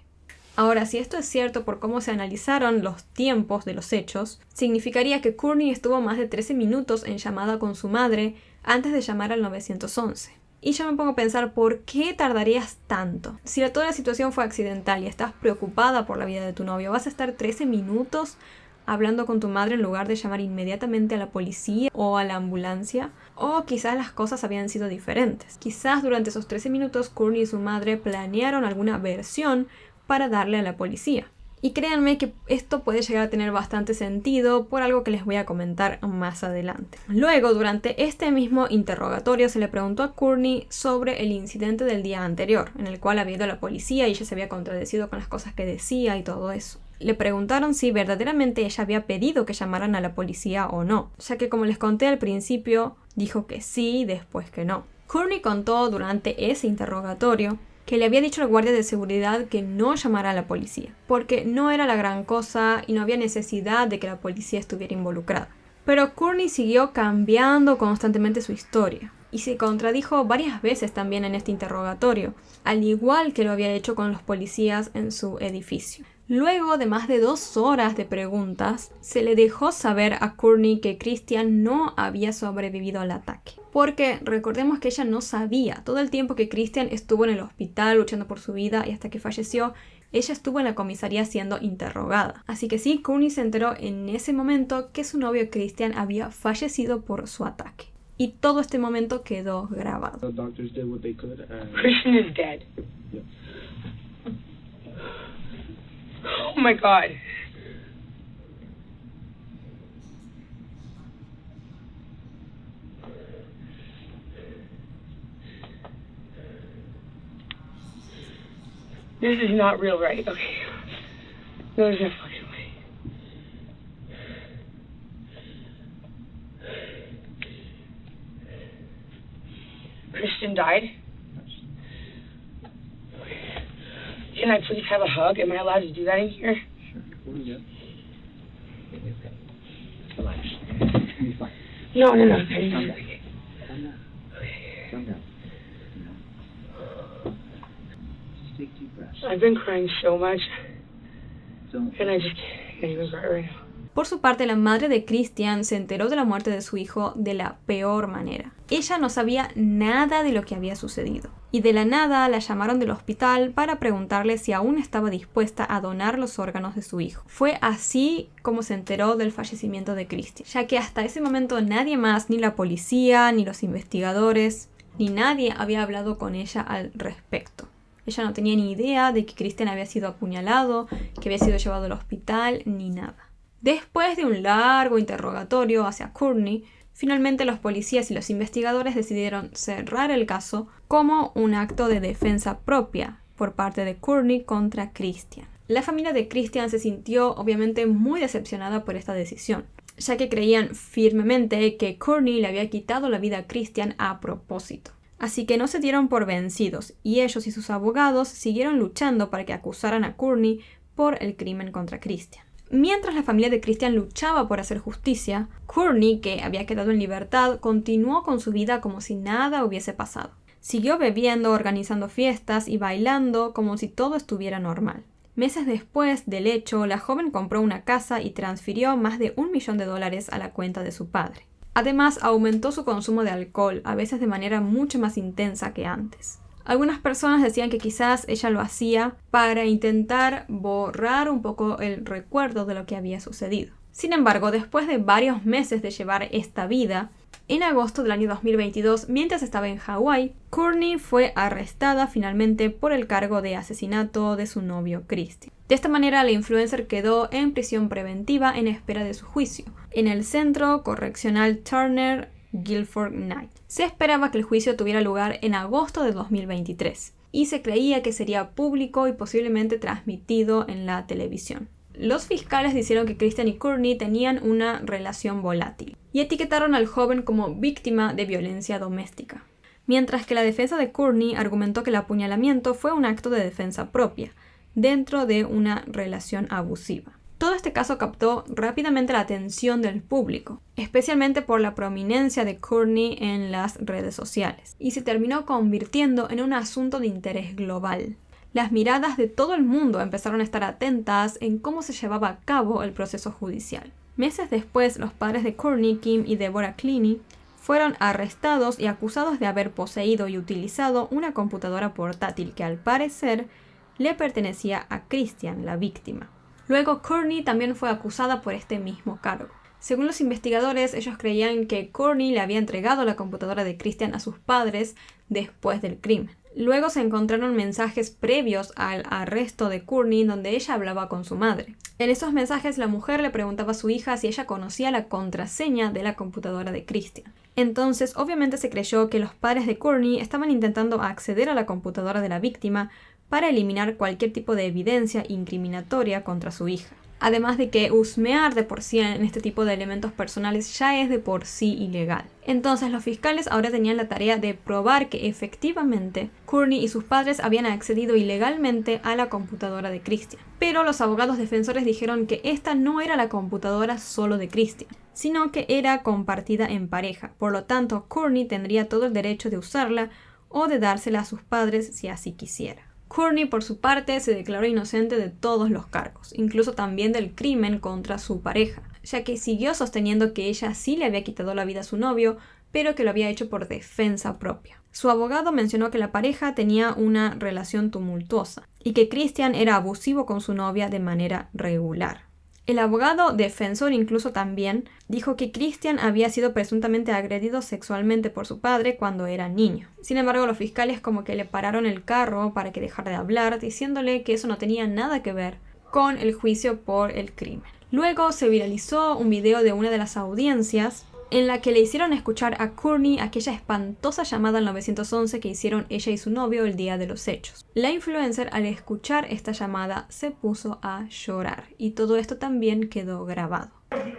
Ahora, si esto es cierto por cómo se analizaron los tiempos de los hechos, significaría que Courtney estuvo más de 13 minutos en llamada con su madre antes de llamar al 911. Y yo me pongo a pensar, ¿por qué tardarías tanto? Si toda la situación fue accidental y estás preocupada por la vida de tu novio, ¿vas a estar 13 minutos hablando con tu madre en lugar de llamar inmediatamente a la policía o a la ambulancia? O quizás las cosas habían sido diferentes. Quizás durante esos 13 minutos Courtney y su madre planearon alguna versión para darle a la policía. Y créanme que esto puede llegar a tener bastante sentido por algo que les voy a comentar más adelante. Luego, durante este mismo interrogatorio, se le preguntó a Courtney sobre el incidente del día anterior, en el cual había ido a la policía y ella se había contradecido con las cosas que decía y todo eso. Le preguntaron si verdaderamente ella había pedido que llamaran a la policía o no, ya que como les conté al principio, dijo que sí y después que no. Courtney contó durante ese interrogatorio que le había dicho al guardia de seguridad que no llamara a la policía, porque no era la gran cosa y no había necesidad de que la policía estuviera involucrada. Pero Courtney siguió cambiando constantemente su historia y se contradijo varias veces también en este interrogatorio, al igual que lo había hecho con los policías en su edificio. Luego de más de 2 horas de preguntas, se le dejó saber a Courtney que Christian no había sobrevivido al ataque. Porque recordemos que ella no sabía. Todo el tiempo que Christian estuvo en el hospital luchando por su vida y hasta que falleció, ella estuvo en la comisaría siendo interrogada. Así que sí, Courtney se enteró en ese momento que su novio Christian había fallecido por su ataque. Y todo este momento quedó grabado. Christian is dead. Oh my God. This is not real, right? Okay. No, there's no fucking way. Christian died? Can I please have a hug? Am I allowed to do that in here? Sure. Relax. You'll be fine. No. Calm down. Calm down. Just take deep breaths. I've been crying so much, Don't. and I just can't even cry right now. Por su parte, la madre de Christian se enteró de la muerte de su hijo de la peor manera. Ella no sabía nada de lo que había sucedido. Y de la nada la llamaron del hospital para preguntarle si aún estaba dispuesta a donar los órganos de su hijo. Fue así como se enteró del fallecimiento de Christian, ya que hasta ese momento nadie más, ni la policía, ni los investigadores, ni nadie había hablado con ella al respecto. Ella no tenía ni idea de que Christian había sido apuñalado, que había sido llevado al hospital, ni nada. Después de un largo interrogatorio hacia Courtney, finalmente los policías y los investigadores decidieron cerrar el caso como un acto de defensa propia por parte de Courtney contra Christian. La familia de Christian se sintió obviamente muy decepcionada por esta decisión, ya que creían firmemente que Courtney le había quitado la vida a Christian a propósito. Así que no se dieron por vencidos y ellos y sus abogados siguieron luchando para que acusaran a Courtney por el crimen contra Christian. Mientras la familia de Christian luchaba por hacer justicia, Courtney, que había quedado en libertad, continuó con su vida como si nada hubiese pasado. Siguió bebiendo, organizando fiestas y bailando como si todo estuviera normal. Meses después del hecho, la joven compró una casa y transfirió más de $1 millón a la cuenta de su padre. Además, aumentó su consumo de alcohol, a veces de manera mucho más intensa que antes. Algunas personas decían que quizás ella lo hacía para intentar borrar un poco el recuerdo de lo que había sucedido. Sin embargo, después de varios meses de llevar esta vida, en agosto del año 2022, mientras estaba en Hawái, Courtney fue arrestada finalmente por el cargo de asesinato de su novio Christian. De esta manera, la influencer quedó en prisión preventiva en espera de su juicio, en el Centro Correccional Turner Guilford Night. Se esperaba que el juicio tuviera lugar en agosto de 2023 y se creía que sería público y posiblemente transmitido en la televisión. Los fiscales dijeron que Christian y Courtney tenían una relación volátil y etiquetaron al joven como víctima de violencia doméstica, mientras que la defensa de Courtney argumentó que el apuñalamiento fue un acto de defensa propia dentro de una relación abusiva. Todo este caso captó rápidamente la atención del público, especialmente por la prominencia de Courtney en las redes sociales, y se terminó convirtiendo en un asunto de interés global. Las miradas de todo el mundo empezaron a estar atentas en cómo se llevaba a cabo el proceso judicial. Meses después, los padres de Courtney, Kim y Deborah Cleaney, fueron arrestados y acusados de haber poseído y utilizado una computadora portátil que al parecer le pertenecía a Christian, la víctima. Luego, Courtney también fue acusada por este mismo cargo. Según los investigadores, ellos creían que Courtney le había entregado la computadora de Christian a sus padres después del crimen. Luego se encontraron mensajes previos al arresto de Courtney donde ella hablaba con su madre. En esos mensajes la mujer le preguntaba a su hija si ella conocía la contraseña de la computadora de Christian. Entonces, obviamente se creyó que los padres de Courtney estaban intentando acceder a la computadora de la víctima para eliminar cualquier tipo de evidencia incriminatoria contra su hija. Además de que husmear de por sí en este tipo de elementos personales ya es de por sí ilegal. Entonces los fiscales ahora tenían la tarea de probar que efectivamente Courtney y sus padres habían accedido ilegalmente a la computadora de Christian. Pero los abogados defensores dijeron que esta no era la computadora solo de Christian, sino que era compartida en pareja. Por lo tanto, Courtney tendría todo el derecho de usarla o de dársela a sus padres si así quisiera. Courtney, por su parte, se declaró inocente de todos los cargos, incluso también del crimen contra su pareja, ya que siguió sosteniendo que ella sí le había quitado la vida a su novio, pero que lo había hecho por defensa propia. Su abogado mencionó que la pareja tenía una relación tumultuosa y que Christian era abusivo con su novia de manera regular. El abogado defensor incluso también dijo que Christian había sido presuntamente agredido sexualmente por su padre cuando era niño. Sin embargo, los fiscales como que le pararon el carro para que dejara de hablar, diciéndole que eso no tenía nada que ver con el juicio por el crimen. Luego se viralizó un video de una de las audiencias en la que le hicieron escuchar a Courtney aquella espantosa llamada al 911 que hicieron ella y su novio el día de los hechos. La influencer, al escuchar esta llamada, se puso a llorar y todo esto también quedó grabado.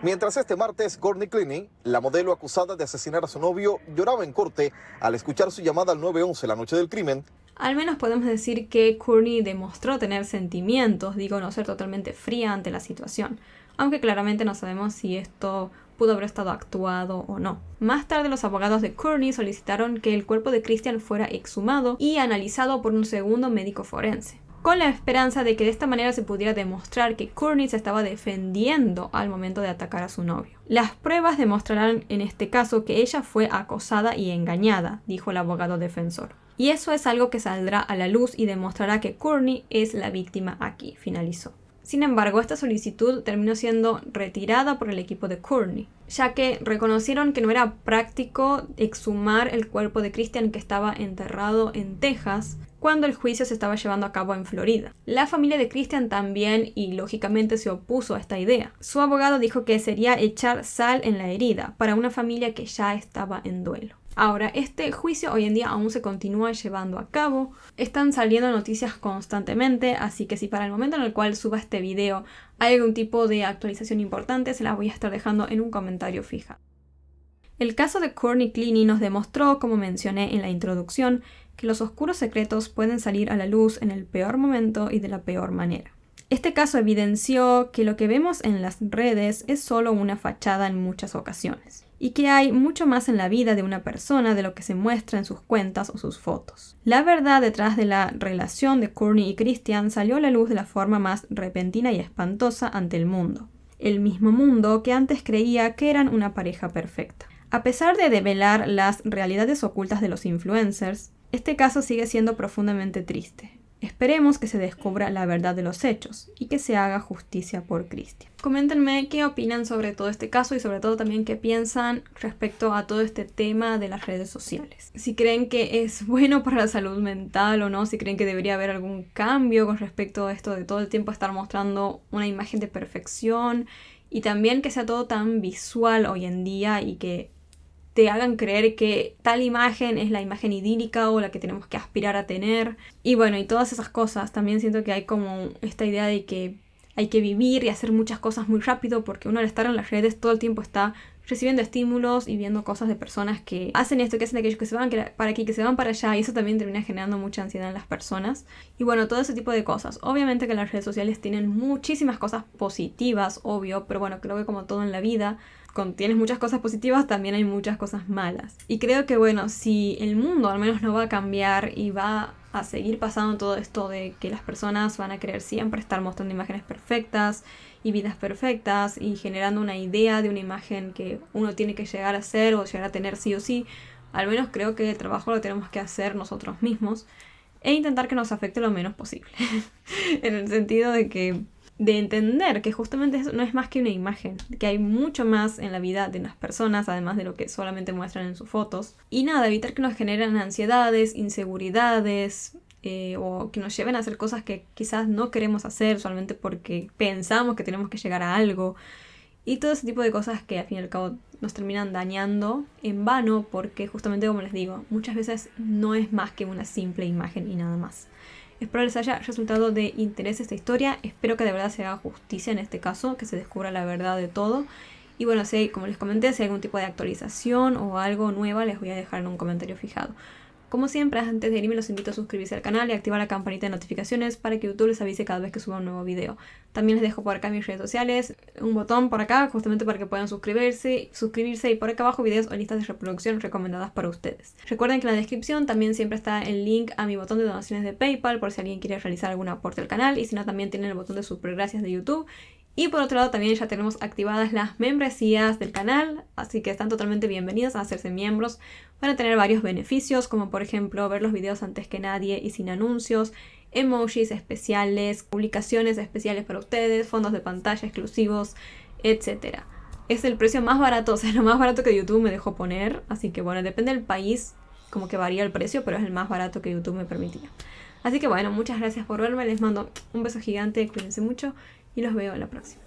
Mientras este martes, Courtney Cleaney, la modelo acusada de asesinar a su novio, lloraba en corte al escuchar su llamada al 911 la noche del crimen. Al menos podemos decir que Courtney demostró tener sentimientos, digo, no ser totalmente fría ante la situación, aunque claramente no sabemos si esto pudo haber estado actuado o no. Más tarde, los abogados de Courtney solicitaron que el cuerpo de Christian fuera exhumado y analizado por un segundo médico forense, con la esperanza de que de esta manera se pudiera demostrar que Courtney se estaba defendiendo al momento de atacar a su novio. Las pruebas demostrarán en este caso que ella fue acosada y engañada, dijo el abogado defensor. Y eso es algo que saldrá a la luz y demostrará que Courtney es la víctima aquí, finalizó. Sin embargo, esta solicitud terminó siendo retirada por el equipo de Courtney, ya que reconocieron que no era práctico exhumar el cuerpo de Christian que estaba enterrado en Texas cuando el juicio se estaba llevando a cabo en Florida. La familia de Christian también y lógicamente se opuso a esta idea. Su abogado dijo que sería echar sal en la herida para una familia que ya estaba en duelo. Ahora, este juicio hoy en día aún se continúa llevando a cabo. Están saliendo noticias constantemente, así que si para el momento en el cual suba este video hay algún tipo de actualización importante, se la voy a estar dejando en un comentario fija. El caso de Courtney Cleaney nos demostró, como mencioné en la introducción, que los oscuros secretos pueden salir a la luz en el peor momento y de la peor manera. Este caso evidenció que lo que vemos en las redes es solo una fachada en muchas ocasiones, y que hay mucho más en la vida de una persona de lo que se muestra en sus cuentas o sus fotos. La verdad detrás de la relación de Kourtney y Christian salió a la luz de la forma más repentina y espantosa ante el mundo. El mismo mundo que antes creía que eran una pareja perfecta. A pesar de develar las realidades ocultas de los influencers, este caso sigue siendo profundamente triste. Esperemos que se descubra la verdad de los hechos y que se haga justicia por Christian. Coméntenme qué opinan sobre todo este caso y sobre todo también qué piensan respecto a todo este tema de las redes sociales. Si creen que es bueno para la salud mental o no, si creen que debería haber algún cambio con respecto a esto de todo el tiempo estar mostrando una imagen de perfección y también que sea todo tan visual hoy en día y que te hagan creer que tal imagen es la imagen idílica o la que tenemos que aspirar a tener. Y bueno, y todas esas cosas. También siento que hay como esta idea de que hay que vivir y hacer muchas cosas muy rápido porque uno al estar en las redes todo el tiempo está recibiendo estímulos y viendo cosas de personas que hacen esto, que hacen aquello, que se van para aquí, que se van para allá, y eso también termina generando mucha ansiedad en las personas. Y bueno, todo ese tipo de cosas. Obviamente que las redes sociales tienen muchísimas cosas positivas, obvio, pero bueno, creo que como todo en la vida, cuando tienes muchas cosas positivas también hay muchas cosas malas. Y creo que bueno, si el mundo al menos no va a cambiar y va a seguir pasando todo esto de que las personas van a querer siempre estar mostrando imágenes perfectas y vidas perfectas y generando una idea de una imagen que uno tiene que llegar a ser o llegar a tener sí o sí, al menos creo que el trabajo lo tenemos que hacer nosotros mismos e intentar que nos afecte lo menos posible. En el sentido de entender que justamente eso no es más que una imagen, que hay mucho más en la vida de las personas, además de lo que solamente muestran en sus fotos. Y nada, evitar que nos generen ansiedades, inseguridades, o que nos lleven a hacer cosas que quizás no queremos hacer solamente porque pensamos que tenemos que llegar a algo. Y todo ese tipo de cosas que al fin y al cabo nos terminan dañando en vano porque justamente como les digo, muchas veces no es más que una simple imagen y nada más. Espero les haya resultado de interés esta historia. Espero que de verdad se haga justicia en este caso, que se descubra la verdad de todo. Y bueno, si hay, como les comenté, si hay algún tipo de actualización o algo nueva, les voy a dejar en un comentario fijado. Como siempre, antes de irme los invito a suscribirse al canal y activar la campanita de notificaciones para que YouTube les avise cada vez que suba un nuevo video. También les dejo por acá mis redes sociales, un botón por acá justamente para que puedan suscribirse y por acá abajo videos o listas de reproducción recomendadas para ustedes. Recuerden que en la descripción también siempre está el link a mi botón de donaciones de PayPal por si alguien quiere realizar algún aporte al canal, y si no también tienen el botón de super gracias de YouTube. Y por otro lado también ya tenemos activadas las membresías del canal, así que están totalmente bienvenidos a hacerse miembros. Van a tener varios beneficios, como por ejemplo ver los videos antes que nadie y sin anuncios, emojis especiales, publicaciones especiales para ustedes, fondos de pantalla exclusivos, etc. Es el precio más barato, o sea, lo más barato que YouTube me dejó poner, así que bueno, depende del país, como que varía el precio, pero es el más barato que YouTube me permitía. Así que bueno, muchas gracias por verme, les mando un beso gigante, cuídense mucho y los veo en la próxima.